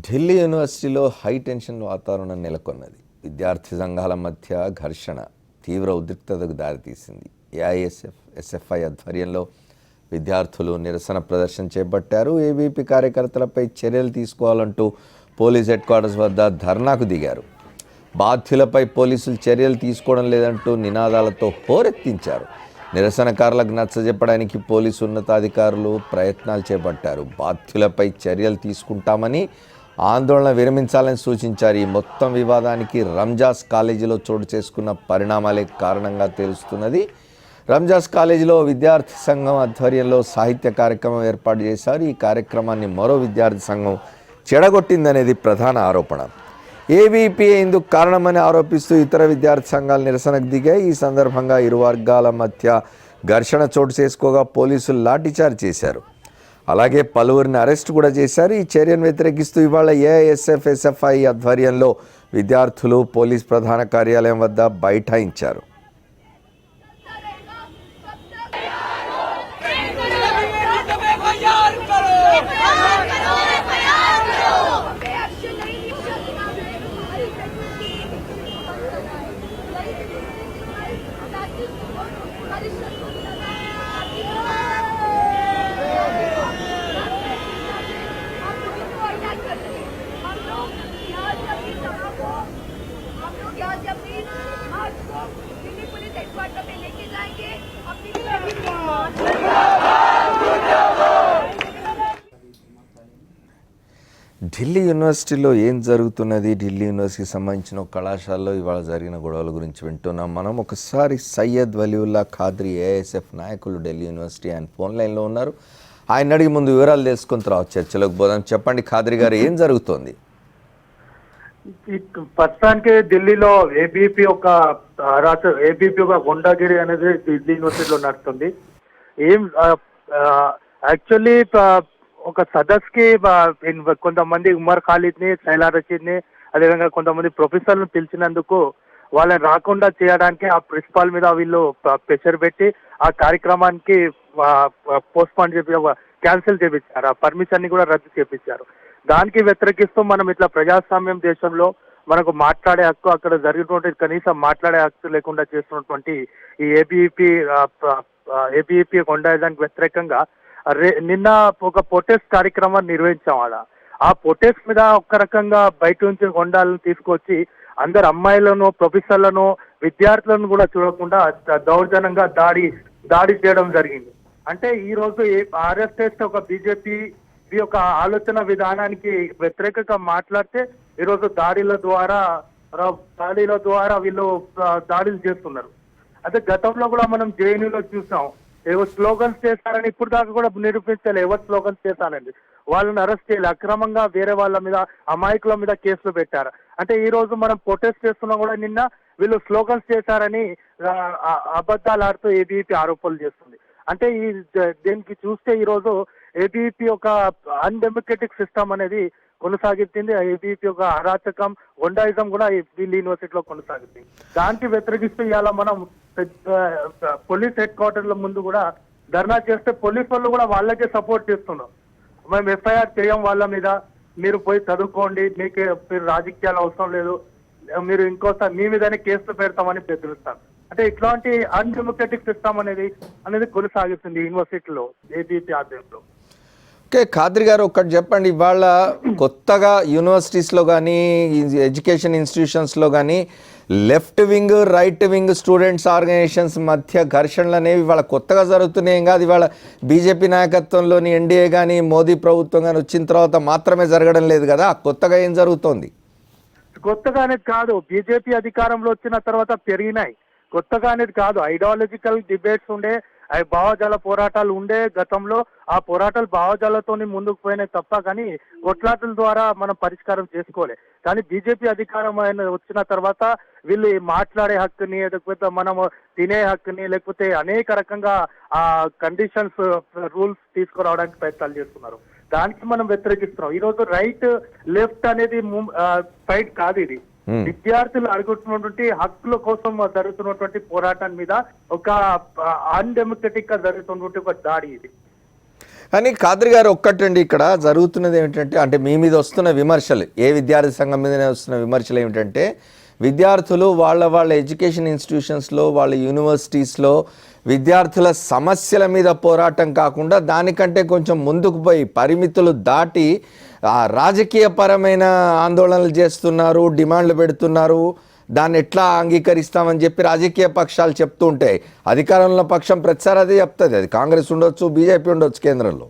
ఢిల్లీ యూనివర్సిటీలో high tension వాతావరణం నెలకొన్నది. విద్యార్థి సంఘాల మధ్య ఘర్షణ తీవ్ర ఉద్రిక్తతకు దారితీసింది. ఏఐఎస్ఎఫ్, ఎస్ఎఫ్ఐ ఆధ్వర్యంలో విద్యార్థులు నిరసన ప్రదర్శన చేపట్టారు. ఏబీపీ కార్యకర్తలపై చర్యలు తీసుకోవాలంటూ పోలీస్ హెడ్ క్వార్టర్స్ వద్ద ధర్నాకు దిగారు. బాధ్యులపై పోలీసులు చర్యలు తీసుకోవడం లేదంటూ నినాదాలతో హోరెత్తించారు. నిరసనకారులకు నచ్చజెప్పడానికి పోలీసు ఉన్నతాధికారులు ప్రయత్నాలు చేపట్టారు. బాధ్యులపై చర్యలు తీసుకుంటామని, ఆందోళన విరమించాలని సూచించారు. ఈ మొత్తం వివాదానికి రంజాస్ కాలేజీలో చోటు చేసుకున్న పరిణామాలే కారణంగా తెలుస్తున్నది. రంజాస్ కాలేజీలో విద్యార్థి సంఘం ఆధ్వర్యంలో సాహిత్య కార్యక్రమం ఏర్పాటు చేశారు. ఈ కార్యక్రమాన్ని మరో విద్యార్థి సంఘం చెడగొట్టిందనేది ప్రధాన ఆరోపణ. ఏబీపీ ఇందుకు కారణమని ఆరోపిస్తూ ఇతర విద్యార్థి సంఘాలు నిరసనకు దిగాయి. ఈ సందర్భంగా ఇరు వర్గాల మధ్య ఘర్షణ చోటు చేసుకోగా పోలీసులు లాఠీచార్జ్ చేశారు. అలాగే పలువురిని అరెస్ట్ కూడా చేశారు. ఈ చర్యను వ్యతిరేకిస్తూ ఇవాళ ఏఐఎస్ఎఫ్, ఎస్ఎఫ్ఐ ఆధ్వర్యంలో విద్యార్థులు పోలీస్ ప్రధాన కార్యాలయం వద్ద బైఠాయించారు. ఢిల్లీ యూనివర్సిటీలో ఏం జరుగుతున్నది? ఢిల్లీ యూనివర్సిటీకి సంబంధించిన కళాశాలలో ఇవాళ జరిగిన గొడవల గురించి వింటున్నాం మనం. ఒకసారి సయ్యద్ వలీవుల్లా ఖాద్రీ ఏఐఎస్ఎఫ్ నాయకులు ఢిల్లీ యూనివర్సిటీ ఆయన ఫోన్ లైన్లో ఉన్నారు. ఆయన అడిగి ముందు వివరాలు తెలుసుకున్న తర్వాత చర్చలోకి పోదాం. చెప్పండి ఖాద్రీ గారు, ఏం జరుగుతోంది? ప్రస్తుతానికి ఢిల్లీలో ఏబీపీ ఒక గుండాగిరి అనేది ఢిల్లీ యూనివర్సిటీలో నడుస్తుంది. యాక్చువల్లీ ఒక సదస్కి కొంతమంది ఉమర్ ఖాలిద్ ని, సైలా రషీద్ ని, అదేవిధంగా కొంతమంది ప్రొఫెసర్లను పిలిచినందుకు వాళ్ళని రాకుండా చేయడానికి ఆ ప్రిన్సిపాల్ మీద వీళ్ళు ప్రెషర్ పెట్టి ఆ కార్యక్రమానికి పోస్ట్పోన్ క్యాన్సిల్ చేపించారు. ఆ పర్మిషన్ ని కూడా రద్దు చేపించారు. దానికి వ్యతిరేకిస్తూ మనం ఇట్లా ప్రజాస్వామ్యం దేశంలో మనకు మాట్లాడే హక్కు, అక్కడ జరిగినటువంటి కనీసం మాట్లాడే హక్కు లేకుండా చేస్తున్నటువంటి ఈ ఏబీపీ గుండాయిజానికి వ్యతిరేకంగా నిన్న ఒక ప్రొటెస్ట్ కార్యక్రమాన్ని నిర్వహించాం. ఆ ప్రొటెస్ట్ మీద ఒక రకంగా బయట నుంచి గుండాలను తీసుకొచ్చి అందరు అమ్మాయిలను, ప్రొఫెసర్లను, విద్యార్థులను కూడా చూడకుండా దౌర్జన్యంగా దాడి చేయడం జరిగింది. అంటే ఈ రోజు ఆర్ఎస్ఎస్ ఒక బీజేపీ యొక్క ఆలోచన విధానానికి వ్యతిరేకంగా మాట్లాడితే ఈరోజు దాడుల ద్వారా వీళ్ళు దాడులు చేస్తున్నారు. అదే గతంలో కూడా మనం జేఎన్యూలో చూసాం. ఎవరు స్లోగన్స్ చేశారని ఇప్పుడు దాకా కూడా నిరూపించాలి. ఎవరు స్లోగన్స్ చేశారండి, వాళ్ళని అరెస్ట్ చేయాలి. అక్రమంగా వేరే వాళ్ళ మీద, అమాయకుల మీద కేసులు పెట్టారు. అంటే ఈ రోజు మనం ప్రొటెస్ట్ చేస్తున్నా కూడా నిన్న వీళ్ళు స్లోగన్స్ చేశారని అబద్ధాలు ఆడుతూ ఏబీపీ ఆరోపణలు చేస్తుంది. అంటే దీనికి చూస్తే ఈ రోజు ఏబీపీ ఒక అన్డెమోక్రటిక్ సిస్టమ్ అనేది కొనసాగుతుంది. ఏబీపీ ఒక అరాచకం, గుండాయిజం కూడా ఢిల్లీ యూనివర్సిటీలో కొనసాగుతుంది. దానికి వ్యతిరేకిస్తూ ఇవాళ మనం పోలీస్ హెడ్ క్వార్టర్ల ముందు కూడా ధర్నా చేస్తే పోలీసు వాళ్ళు కూడా వాళ్ళకే సపోర్ట్ చేస్తున్నాం. మేము ఎఫ్ఐఆర్ చేయం వాళ్ళ మీద, మీరు పోయి చదువుకోండి, మీరు రాజకీయాలు అవసరం లేదు, మీరు ఇంకోసారి మీ మీదనే కేసులు పెడతామని బెదిరిస్తారు. అంటే ఇట్లాంటి అన్డెమోక్రటిక్ సిస్టమ్ అనేది కొనసాగుతుంది యూనివర్సిటీలో ఏబీపీ ఆధ్వర్యంలో. ఓకే ఖాద్రీ గారు, ఒకటి చెప్పండి. ఇవాళ కొత్తగా యూనివర్సిటీస్లో కానీ, ఎడ్యుకేషన్ ఇన్స్టిట్యూషన్స్లో కానీ left wing, right wing students organizations మధ్య ఘర్షణలు అనేవి ఇవాళ కొత్తగా జరుగుతున్నాయి కాదు. ఇవాళ బీజేపీ నాయకత్వంలోని ఎన్డీఏ కానీ, మోదీ ప్రభుత్వం కానీ వచ్చిన తర్వాత మాత్రమే జరగడం లేదు కదా. కొత్తగా ఏం జరుగుతోంది? కొత్తగా అనేది కాదు, బీజేపీ అధికారంలో వచ్చిన తర్వాత పెరిగినాయి. కొత్తగా అనేది కాదు, ఐడియాలజికల్ డిబేట్స్ ఉండే, భావజాల పోరాటాలు ఉండే గతంలో. ఆ పోరాటాలు భావజాలతోని ముందుకు పోయినాయి తప్ప కానీ కొట్లాటల ద్వారా మనం పరిష్కారం చేసుకోలే. కానీ బీజేపీ అధికారం వచ్చిన తర్వాత వీళ్ళు మాట్లాడే హక్కుని, లేకపోతే మనము తినే హక్కుని, లేకపోతే అనేక రకంగా ఆ కండిషన్స్, రూల్స్ తీసుకురావడానికి ప్రయత్నాలు చేస్తున్నారు. దానికి మనం వ్యతిరేకిస్తున్నాం. ఈ రోజు రైట్ లెఫ్ట్ అనేది ఫైట్ కాదు, ఇది విద్యార్థులు అడుగుతున్నటువంటి హక్కుల కోసం జరుగుతున్నటువంటి పోరాటం మీద ఒక అన్డెమోక్రటిక్ గా జరుగుతున్నటువంటి ఒక దాడి ఇది. కానీ ఖాద్రి గారు ఒక్కటండి, ఇక్కడ జరుగుతున్నది ఏమిటంటే, అంటే మీ మీద వస్తున్న విమర్శలు, ఏ విద్యార్థి సంఘం మీదనే వస్తున్న విమర్శలు ఏమిటంటే, విద్యార్థులు వాళ్ళ ఎడ్యుకేషన్ ఇన్స్టిట్యూషన్స్లో, వాళ్ళ యూనివర్సిటీస్లో విద్యార్థుల సమస్యల మీద పోరాటం కాకుండా దానికంటే కొంచెం ముందుకు పోయి పరిమితులు దాటి రాజకీయపరమైన ఆందోళనలు చేస్తున్నారు, డిమాండ్లు పెడుతున్నారు. దాన్ని ఎట్లా అంగీకరిస్తామని చెప్పి రాజకీయ పక్షాలు చెప్తూ ఉంటాయి. అధికారంలో పక్షం ప్రతిసారి అదే చెప్తుంది. అది కాంగ్రెస్ ఉండొచ్చు, బీజేపీ ఉండొచ్చు కేంద్రంలో.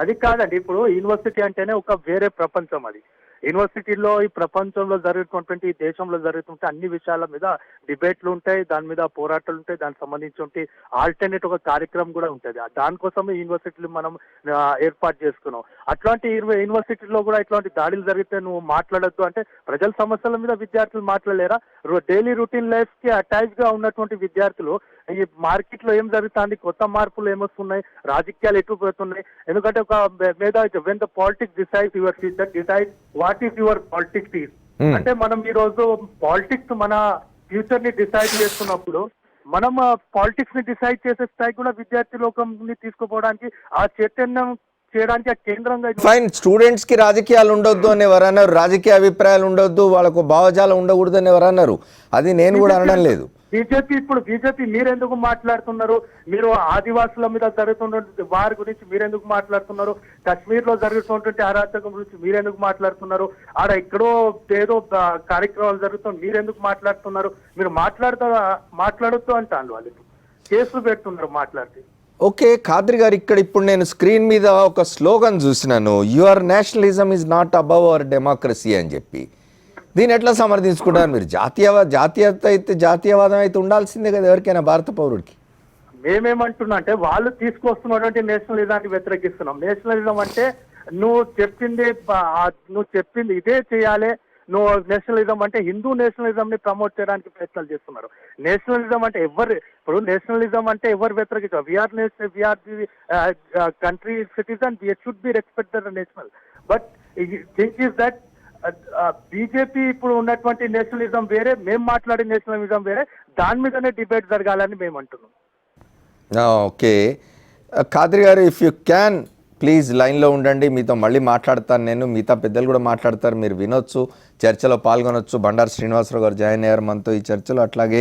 అది కాదండి, ఇప్పుడు యూనివర్సిటీ అంటేనే ఒక వేరే ప్రపంచం. అది యూనివర్సిటీలో ఈ ప్రపంచంలో జరుగుతున్నటువంటి ఈ దేశంలో జరుగుతుంటే అన్ని విషయాల మీద డిబేట్లు ఉంటాయి, దాని మీద పోరాటాలు ఉంటాయి, దానికి సంబంధించి ఆల్టర్నేట్ ఒక కార్యక్రమం కూడా ఉంటుంది. దానికోసమే యూనివర్సిటీలు మనం ఏర్పాటు చేసుకున్నాం. అట్లాంటి యూనివర్సిటీలో కూడా ఇట్లాంటి దాడులు జరిగితే నువ్వు మాట్లాడొద్దు అంటే ప్రజల సమస్యల మీద విద్యార్థులు మాట్లాడలేరా? డైలీ రొటీన్ లైఫ్ కి అటాచ్ గా ఉన్నటువంటి విద్యార్థులు ఈ మార్కెట్ లో ఏం జరుగుతుంది, కొత్త మార్పులు ఏమొస్తున్నాయి, రాజకీయాలు ఎటు పోతున్నాయి? ఎందుకంటే ఒక మేధావి when the politics decide your future, decide what is your politics is. అంటే మనం ఈ రోజు పాలిటిక్స్ మన ఫ్యూచర్ ని డిసైడ్ చేస్తున్నప్పుడు మనం పాలిటిక్స్ ని డిసైడ్ చేసే స్థాయి కూడా విద్యార్థి లోకంని తీసుకుపోవడానికి ఆ చైతన్యం చేయడానికి ఆ కేంద్రంగా. ఫైన్, స్టూడెంట్స్ కి రాజకీయాలు ఉండొద్దు అని ఎవరు అన్నారు? రాజకీయ అభిప్రాయాలు ఉండొద్దు, వాళ్ళకు భావజాలం ఉండకూడదు అని ఎవరు అన్నారు? అది నేను కూడా అనడం లేదు. బీజేపీ మీరెందుకు మాట్లాడుతున్నారు? మీరు ఆదివాసుల మీద జరుగుతున్న వారి గురించి మీరెందుకు మాట్లాడుతున్నారు? కశ్మీర్ లో జరుగుతున్నటువంటి అరాచకం గురించి మీరెందుకు మాట్లాడుతున్నారు? ఆడ ఎక్కడో ఏదో కార్యక్రమాలు జరుగుతుంది, మీరెందుకు మాట్లాడుతున్నారు? మీరు మాట్లాడొద్దు అంటాను. వాళ్ళు కేసులు పెడుతున్నారు మాట్లాడితే. ఓకే ఖాద్రి గారు, ఇప్పుడు నేను స్క్రీన్ మీద ఒక స్లోగన్ చూసినాను, your nationalism is not above our democracy అని చెప్పి. దీన్ని ఎట్లా సమర్థించుకుంటారు మీరు? జాతీయవాదం అయితే ఉండాల్సిందే కదా ఎవరికైనా భారత పౌరుడికి. మేమేమంటున్నా అంటే వాళ్ళు తీసుకొస్తున్నటువంటి నేషనలిజాన్ని వ్యతిరేకిస్తున్నాం. నేషనలిజం అంటే నువ్వు చెప్పింది ఇదే చేయాలి. నువ్వు నేషనలిజం అంటే హిందూ నేషనలిజం ని ప్రమోట్ చేయడానికి ప్రయత్నాలు చేస్తున్నారు. నేషనలిజం అంటే ఇప్పుడు నేషనలిజం అంటే ఎవరు వ్యతిరేకించారు? We are the country citizen, we should be respect the national. But think is that BJP ఇప్పుడు ఉన్నటువంటి నేషనలిజం వేరే, మేము మాట్లాడే నేషనలిజం వేరే, దాని మీదనే డిబేట్ జరగాలని మేము అంటున్నాం. ఓకే ఖాద్రి గారు, ఇఫ్ యూ క్యాన్ ప్లీజ్ లైన్లో ఉండండి, మీతో మళ్ళీ మాట్లాడతాను నేను. మిగతా పెద్దలు కూడా మాట్లాడతారు, మీరు వినొచ్చు, చర్చలో పాల్గొనొచ్చు. బండారు శ్రీనివాసరావు గారు జాయిన్ అయ్యారు మనతో ఈ చర్చలో. అట్లాగే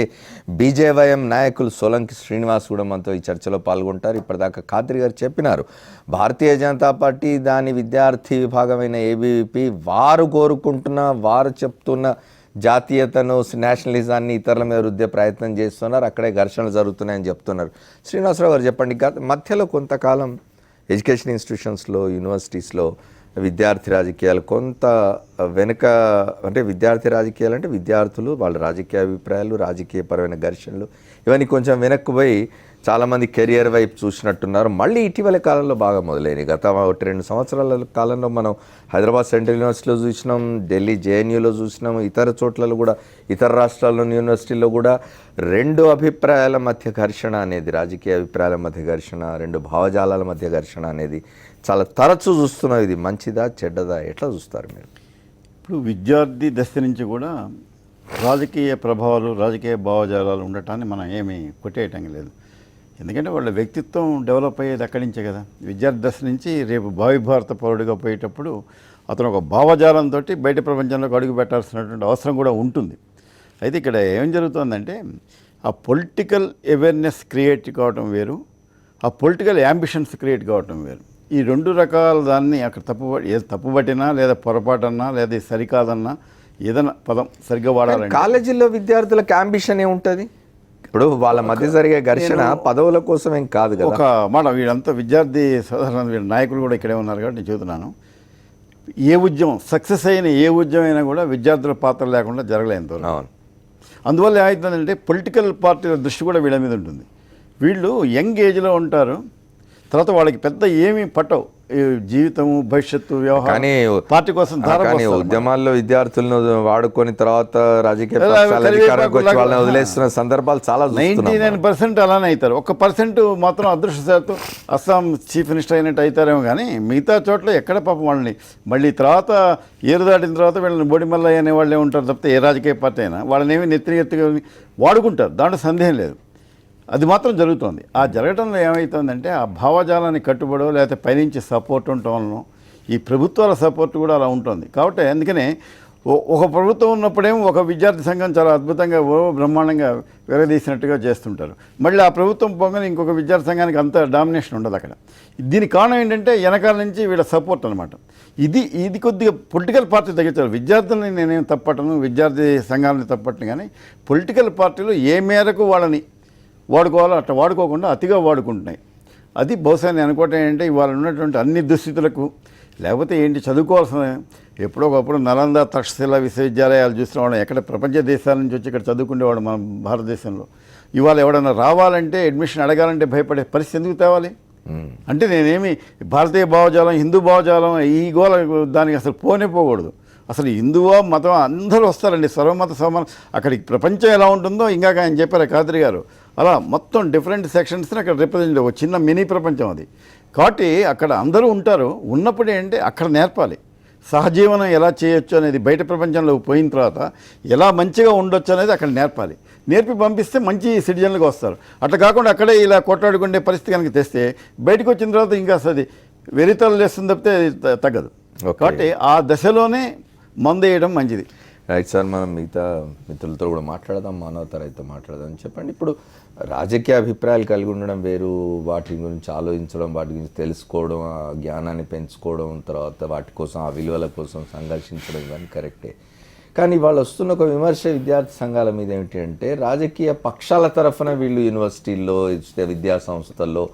బీజేవైఎం నాయకులు సోలంకి శ్రీనివాస్ కూడా మనతో ఈ చర్చలో పాల్గొంటారు. ఇప్పటిదాకా ఖాద్రి గారు చెప్పినారు, భారతీయ జనతా పార్టీ దాని విద్యార్థి విభాగమైన ఏబీవీపీ వారు కోరుకుంటున్న, వారు చెప్తున్న జాతీయతను, నేషనలిజాన్ని ఇతరుల మీద రుద్దే ప్రయత్నం చేస్తున్నారు, అక్కడే ఘర్షణలు జరుగుతున్నాయని చెప్తున్నారు. శ్రీనివాసరావు గారు చెప్పండి, మధ్యలో కొంతకాలం ఎడ్యుకేషన్ ఇన్స్టిట్యూషన్స్లో, యూనివర్సిటీస్లో విద్యార్థి రాజకీయాలు కొంత వెనుక, అంటే విద్యార్థి రాజకీయాలు అంటే విద్యార్థులు వాళ్ళ రాజకీయ అభిప్రాయాలు, రాజకీయపరమైన ఘర్షణలు ఇవన్నీ కొంచెం వెనక్కు పోయి చాలామంది కెరియర్ వైపు చూసినట్టున్నారు. మళ్ళీ ఇటీవల కాలంలో బాగా మొదలైనవి. గత 1-2 సంవత్సరాల కాలంలో మనం హైదరాబాద్ సెంట్రల్ యూనివర్సిటీలో చూసినాం, ఢిల్లీ జేఎన్యూలో చూసినాం, ఇతర చోట్లలో కూడా, ఇతర రాష్ట్రాల్లోని యూనివర్సిటీల్లో కూడా 2 అభిప్రాయాల మధ్య ఘర్షణ అనేది, రాజకీయ అభిప్రాయాల మధ్య ఘర్షణ, 2 భావజాలాల మధ్య ఘర్షణ అనేది చాలా తరచూ చూస్తున్నాం. ఇది మంచిదా చెడ్డదా ఎట్లా చూస్తారు మీరు? ఇప్పుడు విద్యార్థి దశ నుంచి కూడా రాజకీయ ప్రభావాలు, రాజకీయ భావజాలాలు ఉండటాన్ని మనం ఏమీ కొట్టేయటం లేదు. ఎందుకంటే వాళ్ళ వ్యక్తిత్వం డెవలప్ అయ్యేది అక్కడి నుంచే కదా. విద్యార్థి దశ నుంచి రేపు భావి భారత పౌరుడిగా పోయేటప్పుడు అతను ఒక భావజాలంతో బయట ప్రపంచంలోకి అడుగు పెట్టాల్సినటువంటి అవసరం కూడా ఉంటుంది. అయితే ఇక్కడ ఏం జరుగుతుందంటే, ఆ పొలిటికల్ అవేర్నెస్ క్రియేట్ కావటం వేరు, ఆ పొలిటికల్ యాంబిషన్స్ క్రియేట్ కావటం వేరు. ఈ 2 రకాల దాన్ని అక్కడ తప్పుపట్టినా లేదా పొరపాటన్నా లేదా సరికాదన్నా ఏదైనా పదం సరిగ్గా వాడాలంటే, కాలేజీల్లో విద్యార్థులకు అంబిషన్ ఏముంటుంది? ఇప్పుడు వాళ్ళ మధ్య జరిగే ఘర్షణ పదవుల కోసం ఏం కాదు కదా. ఒక మాట, వీళ్ళంతా విద్యార్థి సాధారణ వీళ్ళ నాయకులు కూడా ఇక్కడే ఉన్నారు కాబట్టి నేను చెబుతున్నాను, ఏ ఉద్యమం సక్సెస్ అయిన ఏ ఉద్యమం అయినా కూడా విద్యార్థుల పాత్ర లేకుండా జరగలేదు. అవును. అందువల్ల ఏమవుతుందంటే పొలిటికల్ పార్టీల దృష్టి కూడా వీళ్ళ మీద ఉంటుంది. వీళ్ళు యంగ్ ఏజ్లో ఉంటారు, తర్వాత వాళ్ళకి పెద్ద ఏమీ పట్టవు, జీవితము, భవిష్యత్తు, వ్యవహారం, పార్టీ కోసం ఉద్యమాల్లో విద్యార్థులను వాడుకొని తర్వాత రాజకీయ వదిలేస్తున్న సందర్భాలు చాలా. 99% అలానే అవుతారు. 1% మాత్రం అదృష్టశాత్తు అస్సాం చీఫ్ మినిస్టర్ అయినట్టు అవుతారేమో, కానీ మిగతా చోట్ల ఎక్కడ పాపం వాళ్ళని మళ్ళీ తర్వాత ఏరు దాటిన తర్వాత వీళ్ళని బొడిమల్లయ్య అనే వాళ్ళే ఉంటారు తప్పితే ఏ రాజకీయ పార్టీ అయినా వాళ్ళని ఏమి నెత్తిగా వాడుకుంటారు, దాంట్లో సందేహం లేదు. అది మాత్రం జరుగుతుంది. ఆ జరగడంలో ఏమవుతుందంటే ఆ భావజాలాన్ని కట్టుబడో లేకపోతే పైనుంచి సపోర్ట్ ఉండటం వలన ఈ ప్రభుత్వాల సపోర్ట్ కూడా అలా ఉంటుంది. కాబట్టి అందుకనే ఒక ప్రభుత్వం ఉన్నప్పుడేమో ఒక విద్యార్థి సంఘం చాలా అద్భుతంగా బ్రహ్మాండంగా వెరదీసినట్టుగా చేస్తుంటారు. మళ్ళీ ఆ ప్రభుత్వం పోగానే ఇంకొక విద్యార్థి సంఘానికి అంత డామినేషన్ ఉండదు అక్కడ. దీనికి కారణం ఏంటంటే వెనకాల నుంచి వీళ్ళ సపోర్ట్ అనమాట. ఇది కొద్దిగా పొలిటికల్ పార్టీ తగ్గించారు. విద్యార్థులని నేనేం తప్పటను, విద్యార్థి సంఘాలని తప్పటను, కానీ పొలిటికల్ పార్టీలు ఏ మేరకు వాళ్ళని వాడుకోవాలో అట్లా వాడుకోకుండా అతిగా వాడుకుంటున్నాయి. అది బహుశా నేను అనుకోవటం ఏంటంటే ఇవాళ ఉన్నటువంటి అన్ని దుస్థితులకు, లేకపోతే ఏంటి చదువుకోవాల్సిన ఎప్పుడో ఒకప్పుడు నలంద తక్షశిల విశ్వవిద్యాలయాలు చూసిన వాళ్ళం ఎక్కడ ప్రపంచ దేశాల నుంచి వచ్చి ఇక్కడ చదువుకునేవాడు మన భారతదేశంలో. ఇవాళ ఎవడన్నా రావాలంటే అడ్మిషన్ అడగాలంటే భయపడే పరిస్థితి ఎందుకు తేవాలి? అంటే నేనేమి భారతీయ భావజాలం, హిందూ భావజాలం ఈ గోల దానికి అసలు పోకూడదు. అసలు హిందువా మతం అందరూ వస్తారండి, సర్వమత సమానం. అక్కడికి ప్రపంచం ఎలా ఉంటుందో ఇంకాక ఆయన చెప్పారు ఖాద్రి గారు, అలా మొత్తం డిఫరెంట్ సెక్షన్స్ని అక్కడ రిప్రజెంట్ ఒక చిన్న మినీ ప్రపంచం అది. కాబట్టి అక్కడ అందరూ ఉంటారు. ఉన్నప్పుడు ఏంటంటే అక్కడ నేర్పాలి సహజీవనం ఎలా చేయొచ్చు అనేది. బయట ప్రపంచంలో పోయిన తర్వాత ఎలా మంచిగా ఉండొచ్చు అనేది అక్కడ నేర్పాలి. నేర్పి పంపిస్తే మంచి సిటిజన్లుగా వస్తారు. అట్లా కాకుండా అక్కడే ఇలా కొట్లాడుకునే పరిస్థితి కనుక తెస్తే బయటకు వచ్చిన తర్వాత ఇంకా అసలు వెరితలు లేస్తుంది తప్పితే తగ్గదు. కాబట్టి ఆ దశలోనే మందు వేయడం మంచిది. రైట్ సార్, మనం మిగతా మిత్రులతో కూడా మాట్లాడదాం, మానవతరైతో మాట్లాడదాం. చెప్పండి, ఇప్పుడు రాజకీయ అభిప్రాయాలు కలిగి ఉండడం వేరు, వాటి గురించి ఆలోచించడం, వాటి గురించి తెలుసుకోవడం, ఆ జ్ఞానాన్ని పెంచుకోవడం, తర్వాత వాటి కోసం ఆ విలువల కోసం సంఘర్షించడం, ఇవన్నీ కరెక్టే. కానీ వాళ్ళు వస్తున్న ఒక విమర్శ విద్యార్థి సంఘాల మీద ఏమిటి అంటే, రాజకీయ పక్షాల తరఫున వీళ్ళు యూనివర్సిటీల్లో, విద్యా సంస్థల్లో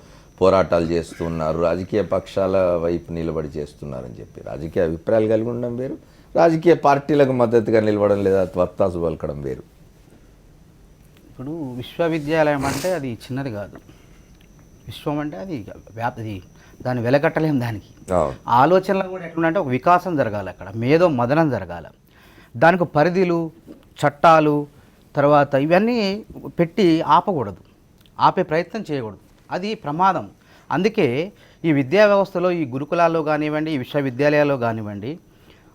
పోరాటాలు చేస్తున్నారు, రాజకీయ పక్షాల వైపు నిలబడి చేస్తున్నారని చెప్పి. రాజకీయ అభిప్రాయాలు కలిగి ఉండడం వేరు, రాజకీయ పార్టీలకు మద్దతుగా నిలవడం లేదా త్వత్తాసు పలకడం వేరు. ఇప్పుడు విశ్వవిద్యాలయం అంటే అది చిన్నది కాదు. విశ్వం అంటే అది వ్యాప్తి, దాన్ని వెలకట్టలేం. దానికి ఆలోచనలు కూడా ఎట్లుంటే ఒక వికాసం జరగాలి, అక్కడ మేధో మదనం జరగాలి. దానికి పరిధులు, చట్టాలు, తర్వాత ఇవన్నీ పెట్టి ఆపకూడదు, ఆపే ప్రయత్నం చేయకూడదు. అది ప్రమాదం. అందుకే ఈ విద్యా వ్యవస్థలో, ఈ గురుకులాల్లో కానివ్వండి, ఈ విశ్వవిద్యాలయాల్లో కానివ్వండి,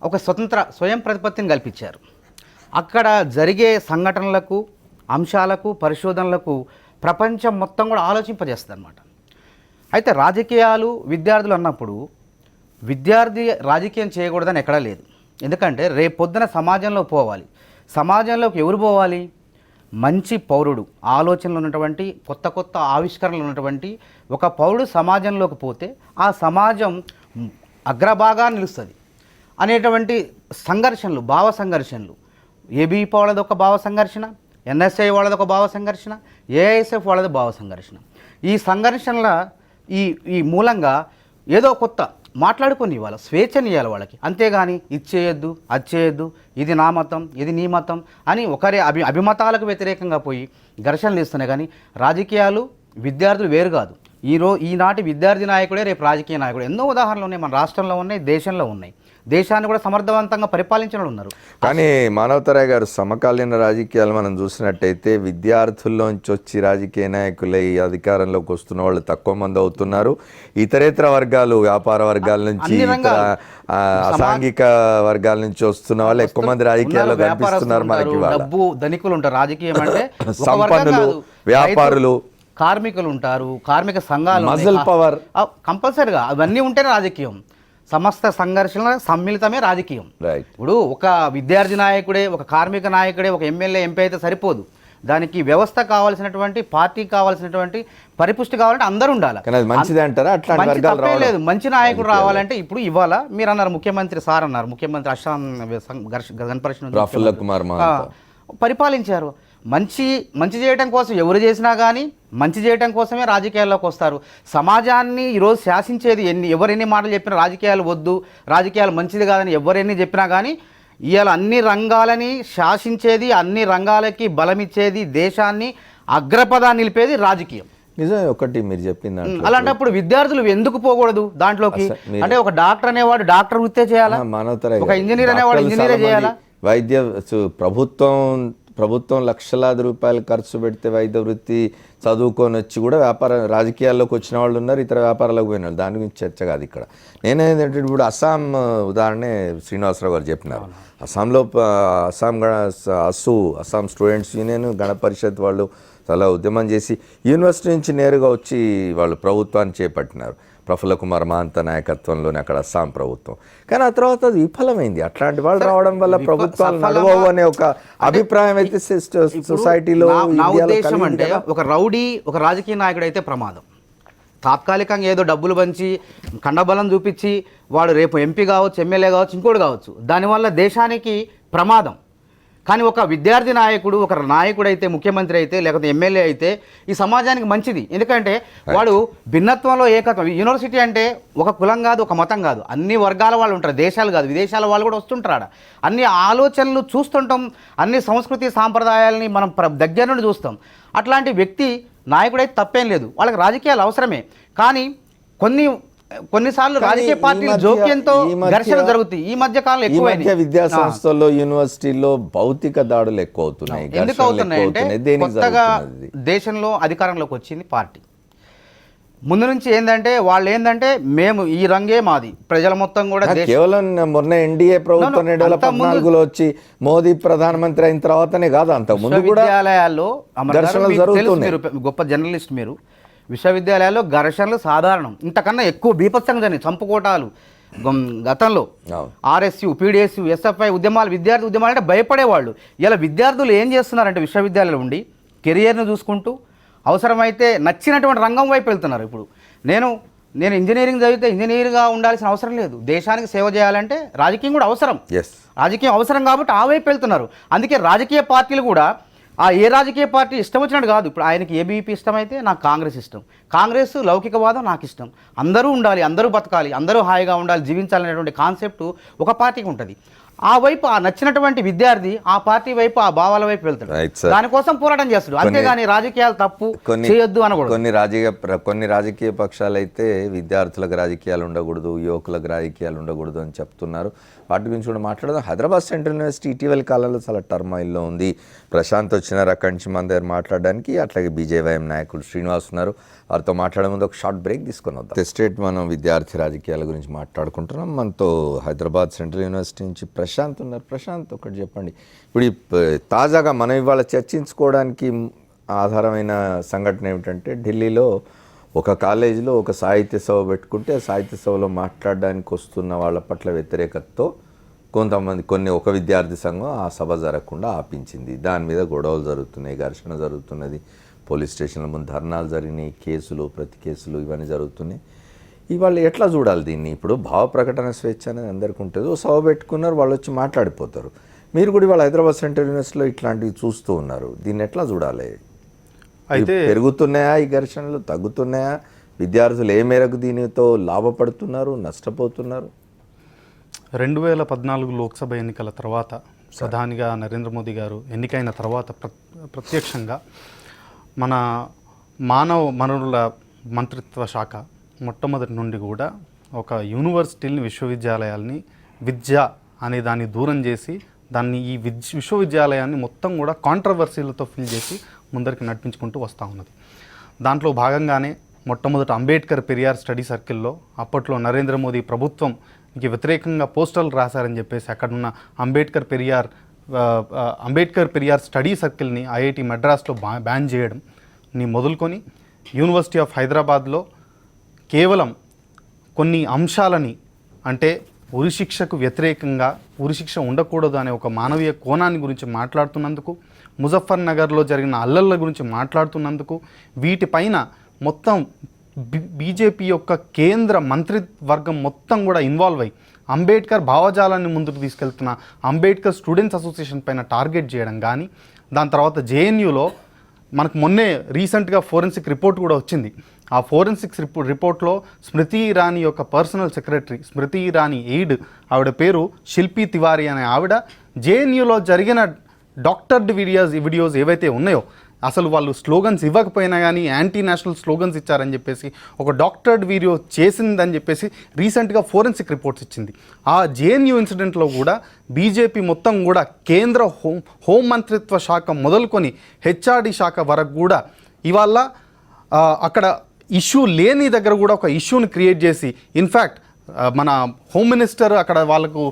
ఒక స్వయం ప్రతిపత్తిని కల్పించారు. అక్కడ జరిగే సంఘటనలకు, అంశాలకు, పరిశోధనలకు ప్రపంచం మొత్తం కూడా ఆలోచింపజేస్తుంది అన్నమాట. అయితే రాజకీయాలు, విద్యార్థులు అన్నప్పుడు విద్యార్థి రాజకీయం చేయకూడదని ఎక్కడా లేదు. ఎందుకంటే రేపొద్దున సమాజంలో పోవాలి. సమాజంలోకి ఎవరు పోవాలి? మంచి పౌరుడు, ఆలోచనలు ఉన్నటువంటి, కొత్త కొత్త ఆవిష్కరణలు ఉన్నటువంటి ఒక పౌరుడు సమాజంలోకి పోతే ఆ సమాజం అగ్రభాగా నిలుస్తుంది అనేటువంటి సంఘర్షణలు, భావ సంఘర్షణలు. ఏబీపీ వాళ్ళది ఒక భావ సంఘర్షణ, ఎన్ఎస్ఐ వాళ్ళది ఒక భావ సంఘర్షణ, ఏఐఎస్ఎఫ్ వాళ్ళది భావ సంఘర్షణ. ఈ సంఘర్షణల ఈ మూలంగా ఏదో కొత్త మాట్లాడుకొని ఇవ్వాలి, స్వేచ్ఛని ఇవ్వాలి వాళ్ళకి. అంతేగాని ఇది చేయొద్దు, అది చేయొద్దు, ఇది నా మతం, ఇది నీ మతం అని ఒకరి అభిమతాలకు వ్యతిరేకంగా పోయి ఘర్షణలు ఇస్తున్నాయి. కానీ రాజకీయాలు, విద్యార్థులు వేరు కాదు. ఈనాటి విద్యార్థి నాయకుడే రేపు రాజకీయ నాయకుడు. ఎన్నో ఉదాహరణలు ఉన్నాయి, మన రాష్ట్రంలో ఉన్నాయి, దేశంలో ఉన్నాయి. దేశాన్ని కూడా సమర్థవంతంగా పరిపాలించిన ఉన్నారు. కానీ మానవతరాయ్ గారు, సమకాలీన రాజకీయాలు మనం చూసినట్టయితే విద్యార్థుల్లోంచి వచ్చి రాజకీయ నాయకులై అధికారంలోకి వస్తున్న వాళ్ళు తక్కువ మంది అవుతున్నారు. ఇతరేతర వర్గాలు, వ్యాపార వర్గాల నుంచి, అసాంఘిక వర్గాల నుంచి వస్తున్న వాళ్ళు ఎక్కువ మంది రాజకీయాల్లో కనిపిస్తున్నారు మనకి. డబ్బు ధనికులు ఉంటారు రాజకీయం అంటే, సంపన్నులు, వ్యాపారులు, కార్మికులు ఉంటారు, కార్మిక సంఘాలు, మజిల్ పవర్, కంపల్సరిగా అవన్నీ ఉంటేనే రాజకీయం. సమస్త సంఘర్షణ సమ్మిళితమే రాజకీయం. ఇప్పుడు ఒక విద్యార్థి నాయకుడే, ఒక కార్మిక నాయకుడే, ఒక ఎమ్మెల్యే, ఎంపీ అయితే సరిపోదు. దానికి వ్యవస్థ కావాల్సినటువంటి, పార్టీ కావాల్సినటువంటి పరిపుష్టి కావాలంటే అందరూ ఉండాలి. మంచిది అంటారా? అట్లా లేదు, మంచి నాయకుడు రావాలంటే ఇప్పుడు ఇవాళ మీరు అన్నారు, ముఖ్యమంత్రి సార్ అన్నారు, ముఖ్యమంత్రి అస్సాం గణపరిషత్ పరిపాలించారు. మంచి చేయడం కోసం ఎవరు చేసినా కానీ మంచి చేయడం కోసమే రాజకీయాల్లోకి వస్తారు. సమాజాన్ని ఈరోజు శాసించేది ఎవరెన్ని మాటలు చెప్పినా రాజకీయాలు వద్దు, రాజకీయాలు మంచిది కాదని ఎవరెన్ని చెప్పినా కానీ ఇవాళ అన్ని రంగాలని శాసించేది, అన్ని రంగాలకి బలమిచ్చేది, దేశాన్ని అగ్రపదా నిలిపేది రాజకీయం. నిజమే. ఒకటి మీరు చెప్పింది, అలాంటప్పుడు విద్యార్థులు ఎందుకు పోకూడదు దాంట్లోకి? అంటే ఒక డాక్టర్ అనేవాడు డాక్టర్ వృత్తే చేయాలా, ఒక ఇంజనీర్ అనేవాడు ఇంజనీరే చేయాలా? ప్రభుత్వం లక్షలాది రూపాయలు ఖర్చు పెడితే వైద్య వృత్తి చదువుకొని వచ్చి కూడా రాజకీయాల్లోకి వచ్చిన వాళ్ళు ఉన్నారు, ఇతర వ్యాపారాలకు పోయిన వాళ్ళు. దాని గురించి చర్చ కాదు ఇక్కడ. నేనేంటంటే ఇప్పుడు అస్సాం ఉదాహరణే శ్రీనివాసరావు గారు చెప్పినారు. అస్సాంలో అస్సాం స్టూడెంట్స్ యూనియన్, గణ పరిషత్ వాళ్ళు చాలా ఉద్యమం చేసి యూనివర్సిటీ నుంచి నేరుగా వచ్చి వాళ్ళు ప్రభుత్వాన్ని చేపట్టినారు. ప్రఫుల్ల కుమార్ మహంత నాయకత్వంలోని అక్కడ అస్సాం ప్రభుత్వం. కానీ ఆ తర్వాత అది విఫలమైంది. అట్లాంటి వాళ్ళు రావడం వల్ల ప్రభుత్వాలు నడవవు అనే ఒక అభిప్రాయం అయితే సొసైటీలో. నా ఉద్దేశం అంటే ఒక రౌడీ ఒక రాజకీయ నాయకుడు అయితే ప్రమాదం. తాత్కాలికంగా ఏదో డబ్బులు పంచి కండబలం చూపించి వాడు రేపు ఎంపీ కావచ్చు, ఎమ్మెల్యే కావచ్చు, ఇంకోటి కావచ్చు, దానివల్ల దేశానికి ప్రమాదం. కానీ ఒక విద్యార్థి నాయకుడు, ఒక నాయకుడు అయితే, ముఖ్యమంత్రి అయితే, లేకపోతే ఎమ్మెల్యే అయితే ఈ సమాజానికి మంచిది. ఎందుకంటే వాడు భిన్నత్వంలో ఏకత్వం. యూనివర్సిటీ అంటే ఒక కులం కాదు, ఒక మతం కాదు, అన్ని వర్గాల వాళ్ళు ఉంటారు. దేశాలు కాదు, విదేశాల వాళ్ళు కూడా వస్తుంటారు. అన్ని ఆలోచనలు చూస్తుంటాం, అన్ని సంస్కృతి సాంప్రదాయాలని మనం దగ్గర నుండి చూస్తాం. అట్లాంటి వ్యక్తి నాయకుడైతే తప్పేం లేదు, వాళ్ళకి రాజకీయాలు అవసరమే. కానీ కొన్నిసార్లు రాజకీయ పార్టీల జోక్యంతో ఘర్షణ జరుగుతాయి. ఈ మధ్య కాలంలో ఎక్కువ విద్యా సంస్థల్లో, యూనివర్సిటీల్లో భౌతిక దాడులు ఎక్కువ అవుతున్నాయి. ఎందుకు అవుతున్నాయంటే కొత్తగా దేశంలో అధికారంలోకి వచ్చింది పార్టీ. ముందు నుంచి వాళ్ళు మేము ఈ రంగే మాది, ప్రజల మొత్తం కూడా కేవలం మొన్న ఎన్డీఏ ప్రభుత్వం 2014లో వచ్చి మోదీ ప్రధానమంత్రి అయిన తర్వాతనే కాదు, అంత ముందు కూడా విశ్వవిద్యాలయాల్లో గొప్ప జర్నలిస్ట్ మీరు. విశ్వవిద్యాలయాల్లో ఘర్షణలు సాధారణం, ఇంతకన్నా ఎక్కువ బీభత్సంగా జరిగినాయి. చంపుకోటాలు గతంలో ఆర్ఎస్యు, పీడిఎస్యు, ఎస్ఎఫ్ఐ ఉద్యమాలు, విద్యార్థి ఉద్యమాలు అంటే భయపడేవాళ్ళు. ఇలా విద్యార్థులు ఏం చేస్తున్నారంటే విశ్వవిద్యాలయంలో ఉండి కెరియర్ను చూసుకుంటూ అవసరమైతే నచ్చినటువంటి రంగం వైపు వెళ్తున్నారు. ఇప్పుడు నేను ఇంజనీరింగ్ చదివితే ఇంజనీర్గా ఉండాల్సిన అవసరం లేదు. దేశానికి సేవ చేయాలంటే రాజకీయం కూడా అవసరం. రాజకీయం అవసరం కాబట్టి ఆ వైపు వెళ్తున్నారు. అందుకే రాజకీయ పార్టీలు కూడా ఏ రాజకీయ పార్టీ ఇష్టం వచ్చినట్టు కాదు. ఇప్పుడు ఆయనకి ఏబీపీ ఇష్టమైతే నాకు కాంగ్రెస్ ఇష్టం, కాంగ్రెస్ లౌకికవాదం నాకు ఇష్టం. అందరూ ఉండాలి, అందరూ బతకాలి, అందరూ హాయిగా ఉండాలి, జీవించాలనేటువంటి కాన్సెప్ట్ ఒక పార్టీకి ఉంటుంది. ఆ వైపు ఆ నచ్చినటువంటి విద్యార్థి ఆ పార్టీ వైపు, ఆ భావాల వైపు వెళ్తాడు, దానికోసం పోరాటం చేస్తాడు. అంతేగాని రాజకీయాలు తప్పు చేయొద్దు అనకూడదు. కొన్ని రాజకీయ పక్షాలు అయితే విద్యార్థులకు రాజకీయాలు ఉండకూడదు, యువకులకు రాజకీయాలు ఉండకూడదు అని చెప్తున్నారు. వాటి గురించి కూడా మాట్లాడదాం. హైదరాబాద్ సెంట్రల్ యూనివర్సిటీ ఇటీవల కాలంలో చాలా టర్మాయిల్లో ఉంది. ప్రశాంత్ వచ్చినారు అక్కడి నుంచి మన దగ్గర మాట్లాడడానికి. అట్లాగే బీజేవైఎం నాయకుడు శ్రీనివాస్ ఉన్నారు. వారితో మాట్లాడే ముందు ఒక షార్ట్ బ్రేక్ తీసుకొని వద్దాం. స్టేట్ మనం విద్యార్థి రాజకీయాల గురించి మాట్లాడుకుంటున్నాం. మనతో హైదరాబాద్ సెంట్రల్ యూనివర్సిటీ నుంచి ప్రశాంత్ ఉన్నారు. ప్రశాంత్, ఒకటి చెప్పండి, ఇప్పుడు తాజాగా మనం ఇవాళ చర్చించుకోవడానికి ఆధారమైన సంఘటన ఏమిటంటే, ఢిల్లీలో ఒక కాలేజీలో ఒక సాహిత్య సభ పెట్టుకుంటే సాహిత్య సభలో మాట్లాడడానికి వస్తున్న వాళ్ళ పట్ల వ్యతిరేకతతో ఒక విద్యార్థి సంఘం ఆ సభ జరగకుండా ఆపించింది. దాని మీద గొడవలు జరుగుతున్నాయి, ఘర్షణ జరుగుతున్నది, పోలీస్ స్టేషన్ల ముందు ధర్నాలు జరిగినాయి, కేసులు, ప్రతి కేసులు ఇవన్నీ జరుగుతున్నాయి. ఇవాళ ఎట్లా చూడాలి దీన్ని? ఇప్పుడు భావ ప్రకటన స్వేచ్ఛ అనేది అందరికీ ఉంటుంది. ఓ సభ పెట్టుకున్నారు, వాళ్ళు వచ్చి మాట్లాడిపోతారు. మీరు కూడా ఇవాళ హైదరాబాద్ సెంట్రల్ యూనివర్సిటీలో ఇట్లాంటివి చూస్తూ ఉన్నారు. దీన్ని ఎట్లా చూడాలి? అయితే పెరుగుతున్నాయా ఈ ఘర్షణలు, తగ్గుతున్నాయా? విద్యార్థులు ఏ మేరకు దీనితో లాభపడుతున్నారు, నష్టపోతున్నారు? 2014 లోక్సభ ఎన్నికల తర్వాత ప్రధానిగా నరేంద్ర మోదీ గారు ఎన్నికైన తర్వాత ప్రత్యక్షంగా మన మానవ వనరుల మంత్రిత్వ శాఖ మొట్టమొదటి నుండి కూడా ఒక యూనివర్సిటీని, విశ్వవిద్యాలయాల్ని విద్య అనే దాన్ని దూరం చేసి ఈ విశ్వవిద్యాలయాన్ని మొత్తం కూడా కాంట్రవర్సీలతో ఫిల్ చేసి ముందరికి నడిపించుకుంటూ వస్తూ ఉన్నది. దాంట్లో భాగంగానే మొట్టమొదటి అంబేద్కర్ పెరియార్ స్టడీ సర్కిల్లో అప్పట్లో నరేంద్ర మోదీ ప్రభుత్వంకి వ్యతిరేకంగా పోస్టర్లు రాశారని చెప్పేసి అక్కడున్న అంబేద్కర్ పెరియార్ స్టడీ సర్కిల్ని ఐఐటి మద్రాస్లో బ్యాన్ చేయడం మొదలుకొని యూనివర్సిటీ ఆఫ్ హైదరాబాద్లో కేవలం కొన్ని అంశాలని, అంటే ఉరిశిక్షకు వ్యతిరేకంగా ఉరిశిక్ష ఉండకూడదు అనే ఒక మానవీయ కోణాన్ని గురించి మాట్లాడుతున్నందుకు, ముజఫర్ నగర్లో జరిగిన అల్లర్ల గురించి మాట్లాడుతున్నందుకు, వీటిపైన మొత్తం బీజేపీ యొక్క కేంద్ర మంత్రివర్గం మొత్తం కూడా ఇన్వాల్వ్ అయ్యి అంబేద్కర్ భావజాలాన్ని ముందుకు తీసుకెళ్తున్న అంబేద్కర్ స్టూడెంట్స్ అసోసియేషన్ పైన టార్గెట్ చేయడం కానీ, దాని తర్వాత జేఎన్యూలో మనకు మొన్నే రీసెంట్గా ఫోరెన్సిక్ రిపోర్ట్ కూడా వచ్చింది. ఆ ఫోరెన్సిక్స్ రిపోర్ట్లో స్మృతి ఇరానీ యొక్క personal secretary, Smriti Irani aid, ఆవిడ పేరు శిల్పీ తివారీ అనే ఆవిడ జేఎన్యూలో జరిగిన డాక్టర్డ్ వీడియోస్ ఏవైతే ఉన్నాయో, అసలు వాళ్ళు స్లోగన్స్ ఇవ్వకపోయినా కానీ యాంటీ నేషనల్ స్లోగన్స్ ఇచ్చారని చెప్పేసి ఒక డాక్టర్డ్ వీడియో చేసిందని చెప్పేసి రీసెంట్గా ఫోరెన్సిక్ రిపోర్ట్స్ ఇచ్చింది. ఆ జేఎన్యూ ఇన్సిడెంట్లో కూడా బీజేపీ మొత్తం కూడా కేంద్ర హోం మంత్రిత్వ శాఖ మొదలుకొని హెచ్ఆర్డి శాఖ వరకు కూడా ఇవాళ అక్కడ ఇష్యూ లేని దగ్గర కూడా ఒక ఇష్యూని క్రియేట్ చేసి, ఇన్ఫ్యాక్ట్ మన హోమ్ మినిస్టర్ అక్కడ వాళ్ళకు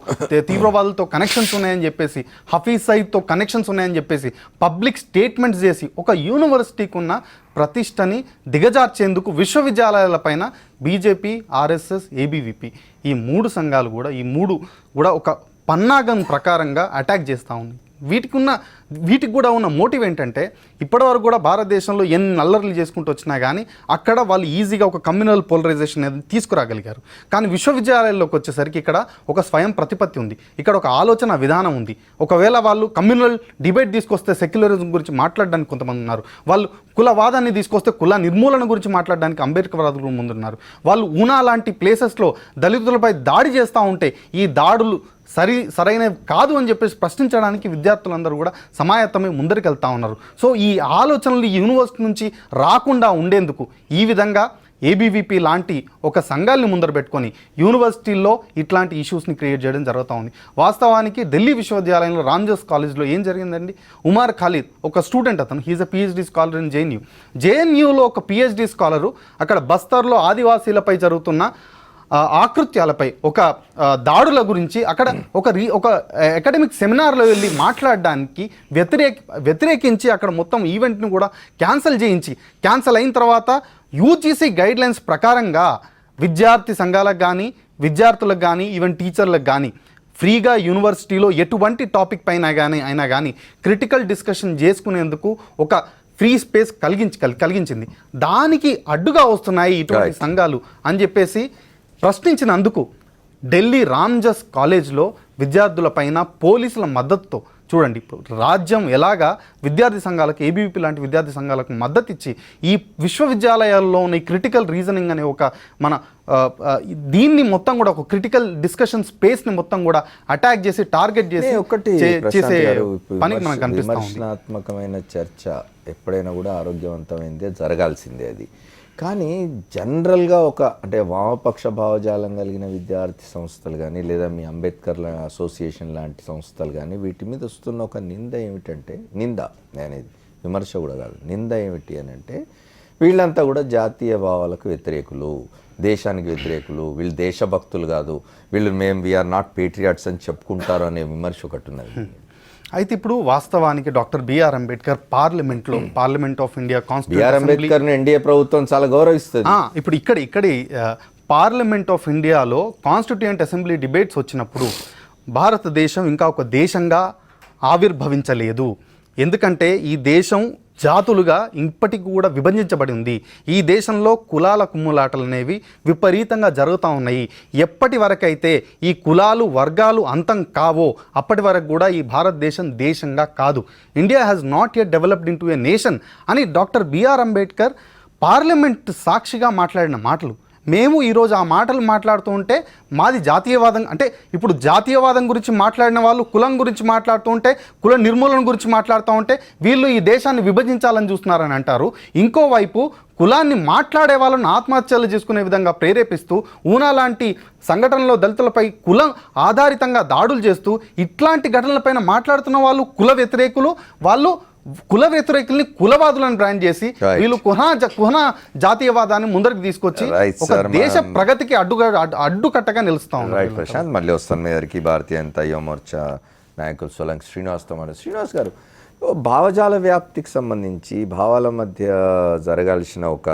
తీవ్రవాదులతో కనెక్షన్స్ ఉన్నాయని చెప్పేసి, హఫీజ్ సయీద్తో కనెక్షన్స్ ఉన్నాయని చెప్పేసి పబ్లిక్ స్టేట్మెంట్స్ చేసి ఒక యూనివర్సిటీకి ఉన్న ప్రతిష్టని దిగజార్చేందుకు విశ్వవిద్యాలయాలపైన బీజేపీ, ఆర్ఎస్ఎస్, ఏబీవీపీ ఈ 3 సంఘాలు కూడా ఒక పన్నాగం ప్రకారంగా అటాక్ చేస్తూ ఉన్నాయి. వీటికి కూడా ఉన్న మోటివ్ ఏంటంటే, ఇప్పటివరకు కూడా భారతదేశంలో ఎన్ని అల్లర్లు చేసుకుంటూ వచ్చినా కానీ అక్కడ వాళ్ళు ఈజీగా ఒక కమ్యూనల్ పోలరైజేషన్ అనేది తీసుకురాగలిగారు. కానీ విశ్వవిద్యాలయాల్లోకి వచ్చేసరికి ఇక్కడ ఒక స్వయం ప్రతిపత్తి ఉంది, ఇక్కడ ఒక ఆలోచన విధానం ఉంది. ఒకవేళ వాళ్ళు కమ్యూనల్ డిబేట్ తీసుకొస్తే సెక్యులరిజం గురించి మాట్లాడడానికి కొంతమంది ఉన్నారు, వాళ్ళు కులవాదాన్ని తీసుకొస్తే కుల నిర్మూలన గురించి మాట్లాడడానికి అంబేద్కర్ వాదులు ముందున్నారు. వాళ్ళు ఊనా లాంటి ప్లేసెస్లో దళితులపై దాడి చేస్తూ ఉంటే ఈ దాడులు సరైనవి కాదు అని చెప్పేసి ప్రశ్నించడానికి విద్యార్థులందరూ కూడా సమాయత్తమై ముందరికి వెళ్తూ ఉన్నారు. సో ఈ ఆలోచనలు ఈ యూనివర్సిటీ నుంచి రాకుండా ఉండేందుకు ఈ విధంగా ఏబీవీపీ లాంటి ఒక సంఘాలని ముందర పెట్టుకొని యూనివర్సిటీల్లో ఇట్లాంటి ఇష్యూస్ని క్రియేట్ చేయడం జరుగుతూ ఉంది. వాస్తవానికి ఢిల్లీ విశ్వవిద్యాలయంలో రామ్జోస్ కాలేజ్లో ఏం జరిగిందండి, ఉమర్ ఖాలిద్ ఒక స్టూడెంట్, అతను he's a PhD scholar in జేఎన్యూలో ఒక పిహెచ్డి స్కాలరు అక్కడ బస్తర్లో ఆదివాసీలపై జరుగుతున్న ఆకృత్యాలపై ఒక దాడుల గురించి అక్కడ ఒక అకాడమిక్ సెమినార్లో వెళ్ళి మాట్లాడడానికి వ్యతిరేకించి అక్కడ మొత్తం ఈవెంట్ని కూడా క్యాన్సల్ అయిన తర్వాత యూజీసీ గైడ్లైన్స్ ప్రకారంగా విద్యార్థి సంఘాలకు కానీ విద్యార్థులకు కానీ ఈవెన్ టీచర్లకు కానీ ఫ్రీగా యూనివర్సిటీలో ఎటువంటి టాపిక్ పైన అయినా కానీ క్రిటికల్ డిస్కషన్ చేసుకునేందుకు ఒక ఫ్రీ స్పేస్ కలిగించింది. దానికి అడ్డుగా వస్తున్నాయి ఇటువంటి సంఘాలు అని చెప్పేసి ప్రశ్నించినందుకు ఢిల్లీ రామ్జస్ కాలేజ్లో విద్యార్థులపైన పోలీసుల మద్దతుతో, చూడండి రాజ్యం ఎలాగా విద్యార్థి సంఘాలకు, ఏబీవీపీ లాంటి విద్యార్థి సంఘాలకు మద్దతు ఇచ్చి ఈ విశ్వవిద్యాలయాల్లో ఉన్న ఈ క్రిటికల్ రీజనింగ్ అనే ఒక మన దీన్ని మొత్తం కూడా ఒక క్రిటికల్ డిస్కషన్ స్పేస్ని మొత్తం కూడా అటాక్ చేసి టార్గెట్ చేసి చేసే పని మనకు కనిపిస్తుంది. విమర్శనాత్మకమైన చర్చ ఎప్పుడైనా కూడా ఆరోగ్యవంతమైందే జరగాల్సిందే అది. కానీ జనరల్గా అంటే వామపక్ష భావజాలం కలిగిన విద్యార్థి సంస్థలు కానీ లేదా మీ అంబేద్కర్ అసోసియేషన్ లాంటి సంస్థలు కానీ వీటి మీద వస్తున్న ఒక నింద ఏమిటంటే, అనేది విమర్శ కూడా కాదు, నింద ఏమిటి అని అంటే వీళ్ళంతా కూడా జాతీయ భావాలకు వ్యతిరేకులు, దేశానికి వ్యతిరేకులు, వీళ్ళు దేశభక్తులు కాదు, వీఆర్ నాట్ పేట్రియాట్స్ అని చెప్పుకుంటారు అనే విమర్శ ఒకటి ఉన్నది. అయితే ఇప్పుడు వాస్తవానికి doctor BR Ambedkar parliament of India Ambedkar NDA ప్రభుత్వం చాలా గౌరవిస్తుంది. ఇప్పుడు ఇక్కడి పార్లమెంట్ ఆఫ్ ఇండియాలో కాన్స్టిట్యూయెంట్ అసెంబ్లీ డిబేట్స్ వచ్చినప్పుడు భారతదేశం ఇంకా ఒక దేశంగా ఆవిర్భవించలేదు. ఎందుకంటే ఈ దేశం జాతులుగా ఇప్పటికి కూడా విభజించబడి ఉంది. ఈ దేశంలో కులాల కుమ్ములాటలు అనేవి విపరీతంగా జరుగుతూ ఉన్నాయి. ఎప్పటి వరకైతే ఈ కులాలు వర్గాలు అంతం కావో అప్పటి వరకు కూడా ఈ భారతదేశం దేశంగా కాదు. India has not yet developed in to a nation అని డాక్టర్ బిఆర్ అంబేద్కర్ పార్లమెంట్ సాక్షిగా మాట్లాడిన మాటలు. మేము ఈరోజు ఆ మాటలు మాట్లాడుతూ ఉంటే మాది జాతీయవాదం, అంటే ఇప్పుడు జాతీయవాదం గురించి మాట్లాడిన వాళ్ళు కులం గురించి మాట్లాడుతూ ఉంటే, కుల నిర్మూలన గురించి మాట్లాడుతూ ఉంటే వీళ్ళు ఈ దేశాన్ని విభజించాలని చూస్తున్నారని అంటారు. ఇంకోవైపు కులాన్ని మాట్లాడే వాళ్ళని ఆత్మహత్యలు చేసుకునే విధంగా ప్రేరేపిస్తూ ఊనా లాంటి సంఘటనలో దళితులపై కులం ఆధారితంగా దాడులు చేస్తూ ఇట్లాంటి ఘటనలపైన మాట్లాడుతున్న వాళ్ళు కుల వ్యతిరేకులు, వాళ్ళు కుల వ్యతిరేకుల్ని కులవాదులను బ్రాండ్ చేసి వీళ్ళు కుహనా జాతీయవాదాన్ని ముందరికి తీసుకొచ్చి ఒక దేశ ప్రగతికి అడ్డుకట్టగా నిలుస్తా ఉన్నారు. ప్రశాంత్, మళ్ళీ వస్తాను మీ దగ్గరికి. భారతీయ జనతా యువ మోర్చా నాయకులు సోలంకి శ్రీనివాస్తో మాట్లాడు. శ్రీనివాస్ గారు, భావజాల వ్యాప్తికి సంబంధించి భావాల మధ్య జరగాల్సిన ఒక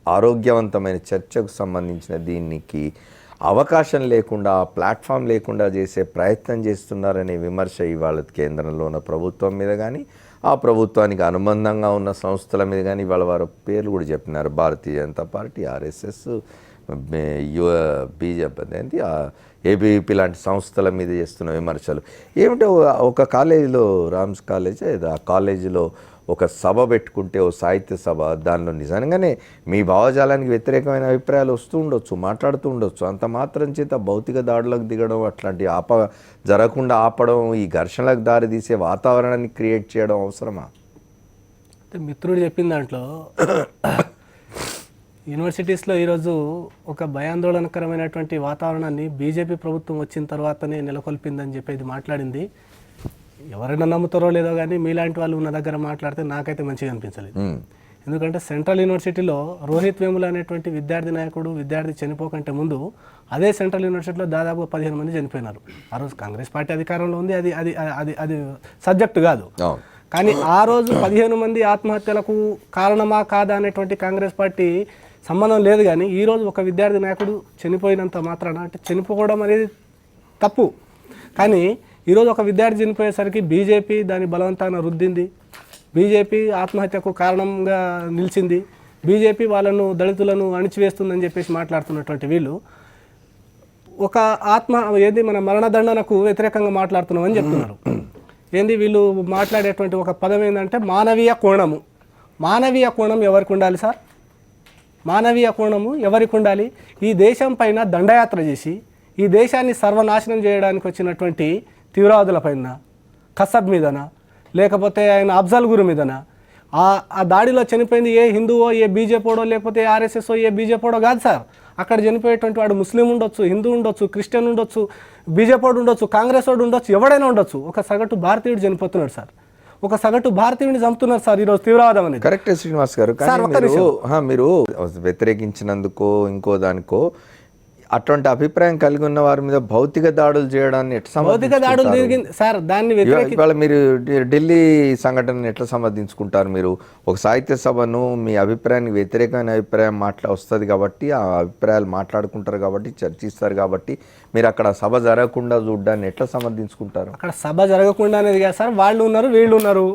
ఆరోగ్యవంతమైన చర్చకు సంబంధించిన దీనికి అవకాశం లేకుండా, ప్లాట్ఫామ్ లేకుండా చేసే ప్రయత్నం చేస్తున్నారనే విమర్శ ఇవాళ కేంద్రంలో ఉన్న ప్రభుత్వం మీద కానీ ఆ ప్రభుత్వానికి అనుబంధంగా ఉన్న సంస్థల మీద కానీ ఇవాళ వారి పేర్లు కూడా చెప్పినారు. Bharatiya Janata party, RSS, BJP, ABVP లాంటి సంస్థల మీద చేస్తున్న విమర్శలు ఏమిటో. ఒక కాలేజీలో, రామ్స్ కాలేజ్, ఆ కాలేజీలో ఒక సభ పెట్టుకుంటే, ఓ సాహిత్య సభ, దానిలో నిజంగానే మీ భావజాలానికి వ్యతిరేకమైన అభిప్రాయాలు వస్తూ ఉండొచ్చు, మాట్లాడుతూ ఉండొచ్చు. అంత మాత్రం చేత భౌతిక దాడులకు దిగడం, అట్లాంటి జరగకుండా ఆపడం, ఈ ఘర్షణలకు దారితీసే వాతావరణాన్ని క్రియేట్ చేయడం అవసరమా? అంటే మిత్రుడు చెప్పిన దాంట్లో యూనివర్సిటీస్లో ఈరోజు ఒక భయాందోళనకరమైనటువంటి వాతావరణాన్ని బీజేపీ ప్రభుత్వం వచ్చిన తర్వాతనే నెలకొల్పిందని చెప్పేది మాట్లాడింది. ఎవరైనా నమ్ముతారో లేదో కానీ మీలాంటి వాళ్ళు ఉన్న దగ్గర మాట్లాడితే నాకైతే మంచిగా అనిపించలేదు. ఎందుకంటే సెంట్రల్ యూనివర్సిటీలో రోహిత్ వేముల అనేటువంటి విద్యార్థి చనిపోకంటే ముందు అదే సెంట్రల్ యూనివర్సిటీలో దాదాపు 15 మంది చనిపోయినారు. ఆ రోజు కాంగ్రెస్ పార్టీ అధికారంలో ఉంది, అది అది అది అది సబ్జెక్టు కాదు. కానీ ఆ రోజు 15 మంది ఆత్మహత్యలకు కారణమా కాదా అనేటువంటి కాంగ్రెస్ పార్టీ సంబంధం లేదు. కానీ ఈరోజు ఒక విద్యార్థి నాయకుడు చనిపోయినంత మాత్రాన, అంటే చనిపోవడం అనేది తప్పు, కానీ ఈరోజు ఒక విద్యార్థి చనిపోయేసరికి బీజేపీ దాని బలవంతాన రుద్దింది, బీజేపీ ఆత్మహత్యకు కారణంగా నిలిచింది, బీజేపీ వాళ్ళను దళితులను అణిచివేస్తుందని చెప్పేసి మాట్లాడుతున్నటువంటి వీళ్ళు ఒక ఏంది మన మరణదండనకు వ్యతిరేకంగా మాట్లాడుతున్నామని చెప్తున్నారు. ఏంది వీళ్ళు మాట్లాడేటువంటి ఒక పదం ఏంటంటే మానవీయ కోణము. మానవీయ కోణం ఎవరికి ఉండాలి సార్? మానవీయ కోణము ఎవరికి ఉండాలి? ఈ దేశం పైన దండయాత్ర చేసి ఈ దేశాన్ని సర్వనాశనం చేయడానికి వచ్చినటువంటి తీవ్రవాదుల పైన, కసబ్ మీదనా లేకపోతే ఆయన అఫ్జల్ గురు మీదనా, ఆ దాడిలో చనిపోయింది ఏ హిందువో ఏ బీజేపీడో లేకపోతే ఆర్ఎస్ఎస్ఓ ఏ బీజేపీడో కాదు సార్. అక్కడ చనిపోయేటువంటి వాడు ముస్లిం ఉండొచ్చు, హిందూ ఉండొచ్చు, క్రిస్టియన్ ఉండొచ్చు, బీజేపీ ఉండొచ్చు, కాంగ్రెస్ వాడు ఉండొచ్చు, ఎవడైనా ఉండొచ్చు. ఒక సగటు భారతీయుడు చనిపోతున్నాడు సార్, ఒక సగటు భారతీయుడిని చంపుతున్నారు సార్ ఈరోజు తీవ్రవాదం అనేది. కరెక్టే శ్రీనివాస్ గారు, మీరు వ్యతిరేకించినందుకో ఇంకో దానికో అటువంటి అభిప్రాయం కలిగి ఉన్న వారి మీద భౌతిక దాడులు చేయడాన్ని ఎట్లా భౌతిక దాడులు జరిగింది సార్, దాన్ని ఇవాళ మీరు ఢిల్లీ సంఘటనను ఎట్లా సమర్థించుకుంటారు? మీరు ఒక సాహిత్య సభను మీ అభిప్రాయానికి వ్యతిరేకమైన అభిప్రాయం వస్తుంది కాబట్టి ఆ అభిప్రాయాలు మాట్లాడుకుంటారు కాబట్టి చర్చిస్తారు కాబట్టి మీరు అక్కడ సభ జరగకుండా చూడడాన్ని ఎట్లా సమర్థించుకుంటారు? అక్కడ సభ జరగకుండా అనేది కాదు సార్, వాళ్ళు ఉన్నారు వీళ్ళు ఉన్నారు,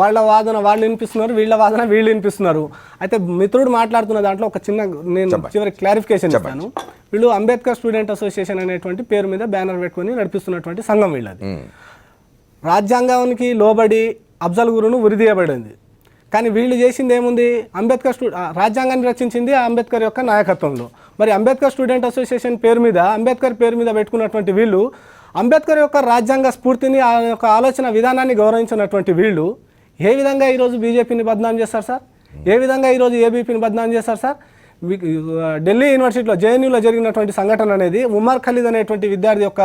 వాళ్ళ వాదన వాళ్ళు వినిపిస్తున్నారు, వీళ్ళ వాదన వీళ్ళు వినిపిస్తున్నారు. అయితే మిత్రుడు మాట్లాడుతున్న దాంట్లో ఒక చిన్న నేను చివరి క్లారిఫికేషన్ ఇస్తాను. వీళ్ళు అంబేద్కర్ స్టూడెంట్ అసోసియేషన్ అనేటువంటి పేరు మీద బ్యానర్ పెట్టుకొని నడిపిస్తున్నటువంటి సంఘం వీళ్ళది. రాజ్యాంగానికి లోబడి అఫ్జల్ గురును ఉరిదీయబడింది, కానీ వీళ్ళు చేసింది ఏముంది? రాజ్యాంగాన్ని రచించింది అంబేద్కర్ యొక్క నాయకత్వంలో. మరి అంబేద్కర్ స్టూడెంట్ అసోసియేషన్ పేరు మీద, అంబేద్కర్ పేరు మీద పెట్టుకున్నటువంటి వీళ్ళు అంబేద్కర్ యొక్క రాజ్యాంగ స్ఫూర్తిని, ఆ యొక్క ఆలోచన విధానాన్ని గౌరవించినటువంటి వీళ్ళు ఏ విధంగా ఈరోజు బీజేపీని బద్నాం చేస్తారు సార్? ఏ విధంగా ఈరోజు ఏబీపీని బద్నాం చేస్తారు సార్? ఢిల్లీ యూనివర్సిటీలో జేఎన్యూలో జరిగినటువంటి సంఘటన అనేది ఉమర్ ఖలీద్ అనేటువంటి విద్యార్థి యొక్క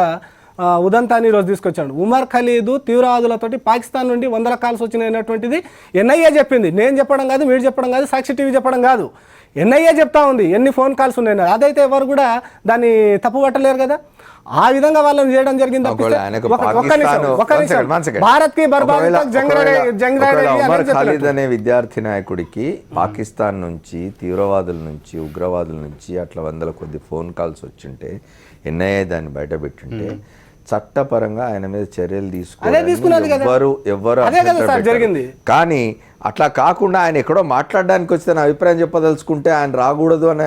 ఉదంతాన్ని ఈరోజు తీసుకొచ్చాడు. ఉమర్ ఖలీద్ తీవ్రవాదులతోటి పాకిస్తాన్ నుండి 100 కాల్స్ వచ్చినాయనేటువంటిది ఎన్ఐఏ చెప్పింది, నేను చెప్పడం కాదు, మీరు చెప్పడం కాదు, సాక్షి టీవీ చెప్పడం కాదు, ఎన్ఐఏ చెప్తా ఉంది ఎన్ని ఫోన్ కాల్స్ ఉన్నాయి. అదైతే ఎవరు కూడా దాన్ని తప్పు పట్టలేరు కదా. ఆ విధంగా వాళ్ళని చేయడం జరిగింది. ఖాలిద్ అనే విద్యార్థి నాయకుడికి పాకిస్తాన్ నుంచి, తీవ్రవాదుల నుంచి, ఉగ్రవాదుల నుంచి అట్లా 100 కొద్ది ఫోన్ కాల్స్ వచ్చింటే ఎన్ఐఏ దాన్ని బయట పెట్టుంటే చట్టపరంగా ఆయన మీద చర్యలు తీసుకోవాలి జరిగింది. కానీ అట్లా కాకుండా ఆయన ఎక్కడో మాట్లాడడానికి వస్తే నా అభిప్రాయం చెప్పదలుచుకుంటే ఆయన రాకూడదు అని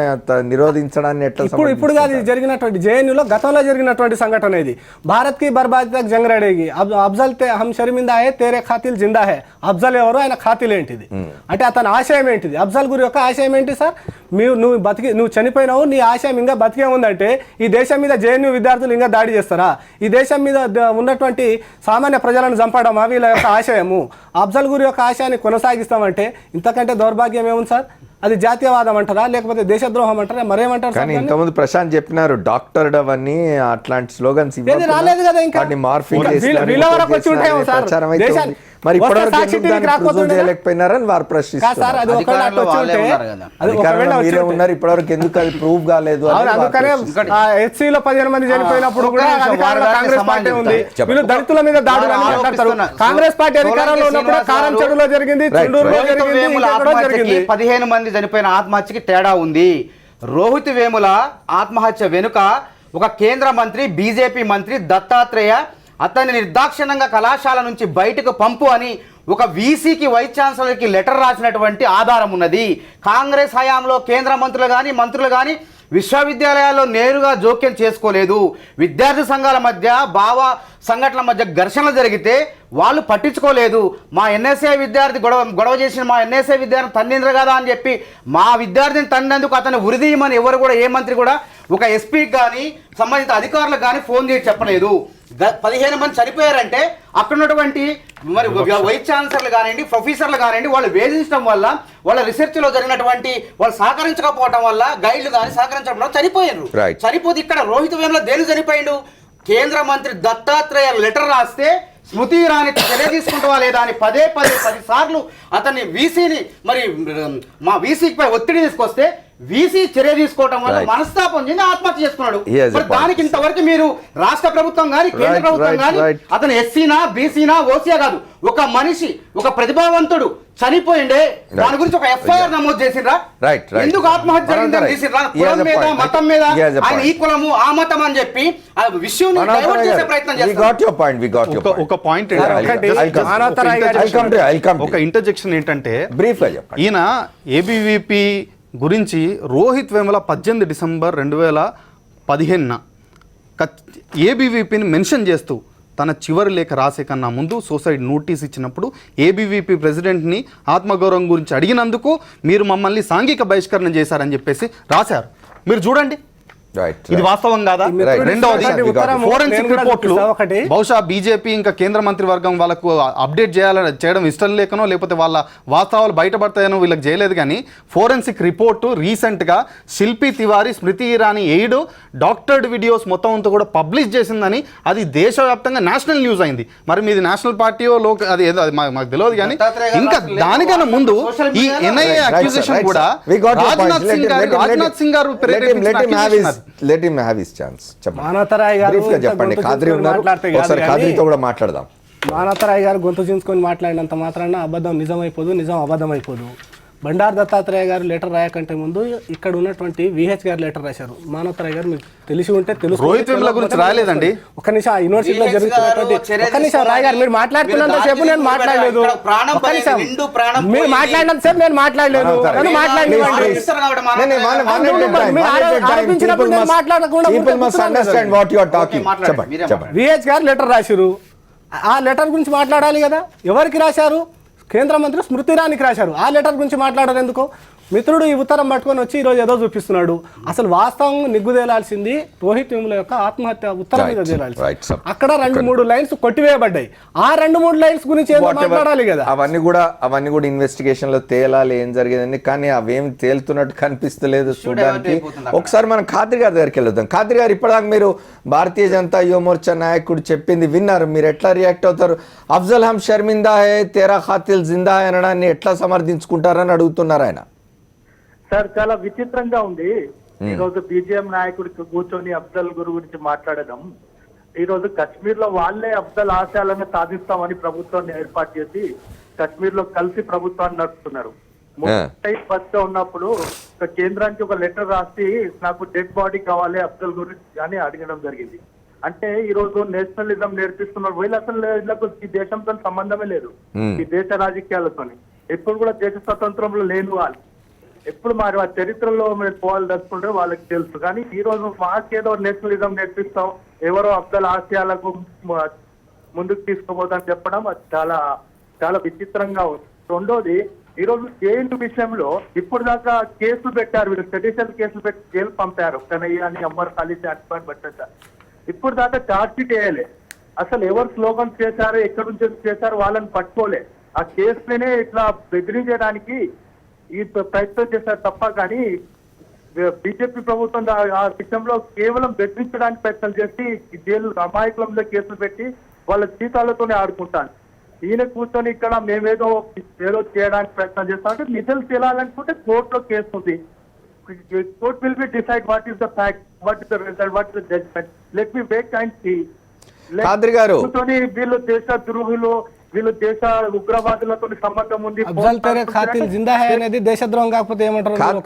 నిరోధించడాన్ని ఎట్లా? ఇప్పుడు కాదు జరిగినటువంటి జేఎన్యూలో గతంలో జరిగినటువంటి సంఘటన ఇది. భారత్ కి బర్బాదీ తక్ జంగ్ లడేగి, అఫ్జల్ హమ్ షర్మిందా హై తేరే ఖాతిల్ జిందా హై. అఫ్జల్ ఎవరు, ఆయన ఖాతిల్ ఏంటిది, అంటే అతని ఆశయం ఏంటిది? అఫ్జల్ గురి యొక్క ఆశయం ఏంటి సార్? నువ్వు చనిపోయినావు, నీ ఆశయం ఇంకా బతికే ఉందంటే ఈ దేశం మీద జేఎన్యూ విద్యార్థులు ఇంకా దాడి చేస్తారా? ఈ దేశం మీద ఉన్నటువంటి సామాన్య ప్రజలను చంపడమా వీళ్ళ యొక్క ఆశయము? అఫ్జల్ గురి యొక్క ఆశయాన్ని కొనసాగిస్తామంటే ఇంతకంటే దౌర్భాగ్యం ఏముంది సార్? అది జాతీయవాదం అంటారా లేకపోతే దేశద్రోహం అంటారా? మరేమంటారు? కానీ ఇంతకుముందు ప్రశాంత్ చెప్పినారు డాక్టర్ అవన్నీ అట్లాంటి స్లోగన్స్ రాలేదు కదా, ఇంకా వీళ్ళ వరకు వచ్చి ఉంటాయేమో సార్. మరి ఇప్పటివరకు వారు ప్రశ్నిస్తున్నారు ఇప్పటివరకు ఎందుకు అది ప్రూవ్ కాలేదు? అందుకనే హెచ్సీలో 15 మంది చనిపోయినప్పుడు కూడా కాంగ్రెస్ పార్టీ ఉంది, వీళ్ళు దళితుల మీద దాడులు మాట్లాడతారు. కాంగ్రెస్ పార్టీ అధికారంలో ఉన్నప్పుడు కారం చెడులో జరిగింది, చెండూరులో జరిగింది. 15 మంది చనిపోయిన ఆత్మహత్యకి తేడా ఉంది. రోహిత్ వేముల ఆత్మహత్య వెనుక ఒక కేంద్ర మంత్రి, బీజేపీ మంత్రి దత్తాత్రేయ అతన్ని నిర్దాక్షిణ్యంగా కళాశాల నుంచి బయటకు పంపు అని ఒక వీసీకి, వైస్ ఛాన్సలర్కి లెటర్ రాసినటువంటి ఆధారం ఉన్నది. కాంగ్రెస్ హయాంలో కేంద్ర మంత్రులు కానీ విశ్వవిద్యాలయాల్లో నేరుగా జోక్యం చేసుకోలేదు. విద్యార్థి సంఘాల మధ్య, భావ సంఘటనల మధ్య ఘర్షణలు జరిగితే వాళ్ళు పట్టించుకోలేదు. మా ఎన్ఎస్ఏ విద్యార్థి గొడవ చేసిన మా ఎన్ఎస్ఏ విద్యార్థి తన్నిండ్రు కదా అని చెప్పి మా విద్యార్థిని తన్నినందుకు అతను ఉరిదీయమని ఎవరు కూడా, ఏ మంత్రి కూడా ఒక ఎస్పీకి కానీ సంబంధిత అధికారులకు కానీ ఫోన్ చేసి చెప్పలేదు. 15 మంది చనిపోయారంటే అక్కడ ఉన్నటువంటి మరి వైస్ ఛాన్సలర్లు కానివ్వండి, ప్రొఫెసర్లు కానివ్వండి, వాళ్ళు వేధించడం వల్ల, వాళ్ళ రీసెర్చ్లో జరిగినటువంటి వాళ్ళు సహకరించకపోవడం వల్ల, గైడ్లు కానీ సహకరించడం వల్ల చనిపోయారు. చనిపోతే ఇక్కడ రోహిత్ వేముల దేని చనిపోయిండు? కేంద్ర మంత్రి దత్తాత్రేయ లెటర్ రాస్తే స్మృతి ఇరానీ చర్య తీసుకుంటావా లేదా అని పదే 10 సార్లు అతన్ని వీసీని మరి మా వీసీపై ఒత్తిడి తీసుకొస్తే వీసీ చర్య తీసుకోవడం వల్ల Right. మనస్తాపం చెంది ఆత్మహత్య చేసుకున్నాడు. He has a మరి point. దానికి ఇంతవరకు మీరు రాష్ట్ర ప్రభుత్వం కానీ కేంద్ర Right, ప్రభుత్వం right, కానీ right. అతను ఎస్సీనా బీసీనా ఓసీయా కాదు, ఒక మనిషి ఒక ప్రతిభావంతుడు చనిపోయిండే దాని గురించి ఒక ఎఫ్ఐఆర్ నమోదు చేసిండ్రా? Right, right. ఎందుకు ఆత్మహత్య జరిగిందని తీసిండ్రా? He has కులం a మీద point. మతం మీద He has a ఆయన point. ఈ కులము ఆ మతం అని చెప్పి ఆ విషయం డైవర్ట్ చేసే ప్రయత్నం We చేస్తారు. got your point. We got your point. ఒక point I'll come to you. ఒక ఇంటర్జెక్షన్ ఏంటంటే Brief గా చెప్పండి. ఈయన ఏబీవీపీ గురించి రోహిత్ వేముల 18 డిసెంబర్ 2015 ఏబీవీపీని మెన్షన్ చేస్తూ తన చివరి లేఖ రాసే కన్నా ముందు సూసైడ్ నోటీస్ ఇచ్చినప్పుడు ఏబీవీపీ ప్రెసిడెంట్ని ఆత్మగౌరవం గురించి అడిగినందుకు మీరు మమ్మల్ని సాంఘిక బహిష్కరణ చేశారని చెప్పేసి రాశారు. మీరు చూడండి, Right, ఇది right. వాస్తవం కాదా? Right. రెండవది ఉత్తరం ఫోరెన్సిక్ నేను కూడా రిపోర్ట్లు చూపిస్తా ఒకటి. బహుశా బీజేపీ ఇంకా కేంద్ర మంత్రివర్గం వాళ్ళకు అప్డేట్ చేయడం ఇష్టం లేకనో లేకపోతే వాళ్ళ వాస్తవాలు బయటపడతాయనో వీళ్ళకి చేయలేదు. కానీ ఫోరెన్సిక్ రిపోర్టు రీసెంట్గా శిల్పీ Tiwari, Smriti Irani aid doctored videos మొత్తం అంతా కూడా పబ్లిష్ చేసిందని అది దేశవ్యాప్తంగా నేషనల్ న్యూస్ అయింది. మరి మీది నేషనల్ పార్టీయో అది ఏదో అది మాకు తెలియదు. కానీ ఇంకా దానికన్నా ముందు ఈ ఎన్ఐఏ అక్యూజేషన్ కూడా రాజ్నాథ్ సింగ్ గారు Let him have his chance. మానవతరాయ్ గారు Brief గా చెప్పండి. గొంతు ఖాద్రి చించుకొని ఉన్నారు, మాట్లాడితే కాదు ఒకసారి కానీ ఖాద్రితో కూడా మాట్లాడదాం. మానవతరాయ్ గారు గొంతు చించుకొని మాట్లాడినంత మాత్రాన అబద్ధం నిజమైపోదు, నిజం అబద్ధం అయిపోదు. బండారు దత్తాత్రేయ గారు లెటర్ రాయకంటే ముందు ఇక్కడ ఉన్నటువంటి విహెచ్ గారు లెటర్ రాశారు. మానవతరాయ్ గారు మీకు తెలిసి ఉంటే తెలుసు. రోహిత్ వేముల గురించి రాయలేదండి. ఒక నిమిషం ఆ యూనివర్సిటీలో జరుగుతున్నటువంటి ఒక నిమిషం రాయ్ గారు మీరు మాట్లాడుతున్నంత సేపు నేను మాట్లాడలేదు. ఒక నిమిషం మీరు మాట్లాడినంత సేపు నేను మాట్లాడలేదు. నన్ను మాట్లాడినివ్వండి. మీరు ఆరోపించినప్పుడు నేను మాట్లాడకుండా People must understand what you are talking. చెప్పండి. విహెచ్ గారు లెటర్ రాశారు. ఆ లెటర్ గురించి మాట్లాడాలి కదా. ఎవరికి రాశారు? కేంద్ర మంత్రి స్మృతి ఇరానీకి రాశారు. ఆ లెటర్ గురించి మాట్లాడారు ఎందుకు? మిత్రుడు ఈ ఉత్తరం పట్టుకొని వచ్చి ఈరోజు ఏదో చూపిస్తున్నాడు. అసలు వాస్తవం నిగ్గుదేలాల్సింది రోహిత్ వేముల యొక్క ఆత్మహత్య ఉత్తరం మీద తేలాల్సింది. అక్కడ 2-3 లైన్స్ కొట్టివేయబడ్డాయి. ఆ 2-3 లైన్స్ గురించి ఏదో మాట్లాడాలి కదా. అవన్నీ కూడా ఇన్వెస్టిగేషన్ లో తేలాలి ఏం జరిగేదండి. కానీ అవేం తేలుతున్నట్టు కనిపిస్తలేదు చూడడానికి. ఒకసారి మనం ఖాద్రి గారి దగ్గరికి వెళ్దాం. ఖాద్రి గారు, ఇప్పటిదాకా మీరు భారతీయ జనతా యువ మోర్చా నాయకుడు చెప్పింది విన్నారు. మీరు ఎట్లా రియాక్ట్ అవుతారు? అఫ్జల్ హమ్ షర్మిందా హే, తేరా ఖాతిల్ జిందా హే అనడాన్ని ఎట్లా సమర్థించుకుంటారని అడుగుతున్నారు ఆయన. సార్, చాలా విచిత్రంగా ఉంది. ఈ రోజు బీజేఎం నాయకుడికి కూర్చొని అఫ్జల్ గురు గురించి మాట్లాడడం. ఈ రోజు కశ్మీర్ లో వాళ్ళే అఫ్జల్ ఆశయాలను సాధిస్తామని ప్రభుత్వాన్ని ఏర్పాటు చేసి కశ్మీర్ లో కలిసి ప్రభుత్వాన్ని నడుపుతున్నారు. బస్సులో ఉన్నప్పుడు ఒక కేంద్రానికి ఒక లెటర్ రాసి నాకు డెడ్ బాడీ కావాలి అఫ్జల్ గురు అని అడగడం జరిగింది. అంటే ఈ రోజు నేషనలిజం నేర్పిస్తున్నారు వీళ్ళు. అసలు వీళ్ళకు ఈ దేశంతో సంబంధమే లేదు, ఈ దేశ రాజకీయాలతో. ఎప్పుడు కూడా దేశ స్వతంత్రంలో లేని వాళ్ళు ఎప్పుడు మరి ఆ చరిత్రలో మీరు పోవాలి దలుచుకుంటే వాళ్ళకి తెలుసు. కానీ ఈ రోజు మాకేదో నేషనలిజం నేర్పిస్తాం, ఎవరో అఫ్జల్ ఆశయాలకు ముందుకు తీసుకుపోతామని చెప్పడం అది చాలా చాలా విచిత్రంగా ఉంది. రెండోది, ఈ రోజు జైలు విషయంలో ఇప్పుడు దాకా కేసులు పెట్టారు. వీళ్ళు సెడిషన్ కేసులు పెట్టి జైలు పంపారు. కనయ్య అని, అమ్మర్ ఖాళీ అడ్వాన్ పెట్టారు. ఇప్పుడు దాకా ఛార్జ్ షీట్ వేయలే. అసలు ఎవరు స్లోగన్స్ చేశారు, ఎక్కడి నుంచి చేశారు వాళ్ళని పట్టుకోలే. ఆ కేసులనే ఇట్లా బెదిరించడానికి ఈ ప్రయత్నం చేశారు తప్ప. కానీ బీజేపీ ప్రభుత్వం ఆ విషయంలో కేవలం బెదిరించడానికి ప్రయత్నం చేసి జైలు అమాయకులంలో కేసులు పెట్టి వాళ్ళ జీతాలతోనే ఆడుకుంటాను. ఈయన కూర్చొని ఇక్కడ మేమేదో చేయడానికి ప్రయత్నం చేస్తాం. అంటే నిజాలు తేలాలనుకుంటే కోర్టులో కేసు ఉంది. Court will be decide what is the fact, what is the result, what is the judgement. Let me wait and see. Khadri గారు, కూర్చొని వీళ్ళు దేశ ద్రోహులు, వీళ్ళు దేశ ఉగ్రవాదులతో సంబంధం ఉంది. అఫ్జల్ తెరే ఖాతిల్ జిందా హై అనేది దేశద్రోహం కాకపోతే ఏమంటారు?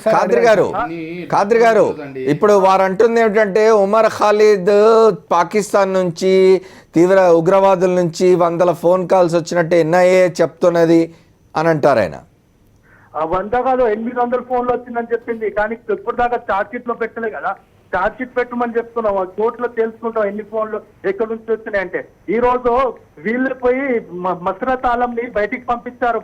ఖాద్రి గారు, ఇప్పుడు వారు అంటుంది ఏమిటంటే ఉమర్ ఖాలిద్ పాకిస్తాన్ నుంచి తీవ్ర ఉగ్రవాదుల నుంచి 100 ఫోన్ కాల్స్ వచ్చినట్టు ఎన్ఐఏ చెప్తున్నది అని అంటారు ఆయన. 100 కాదు 800 ఫోన్లు వచ్చిందని చెప్పింది. కానీ ఇప్పుడు దాకా ఛార్జ్ షీట్ లో పెట్టలే కదా. ఛార్జ్ షీట్ పెట్టమని చెప్తున్నాం. కోర్టులో తెలుసుకుంటాం ఎన్ని ఫోన్లు ఎక్కడి నుంచి వచ్చినాయి అంటే. ఈ రోజు వీళ్ళు పోయి మసరత్ ఆలంని బయటికి పంపించారు.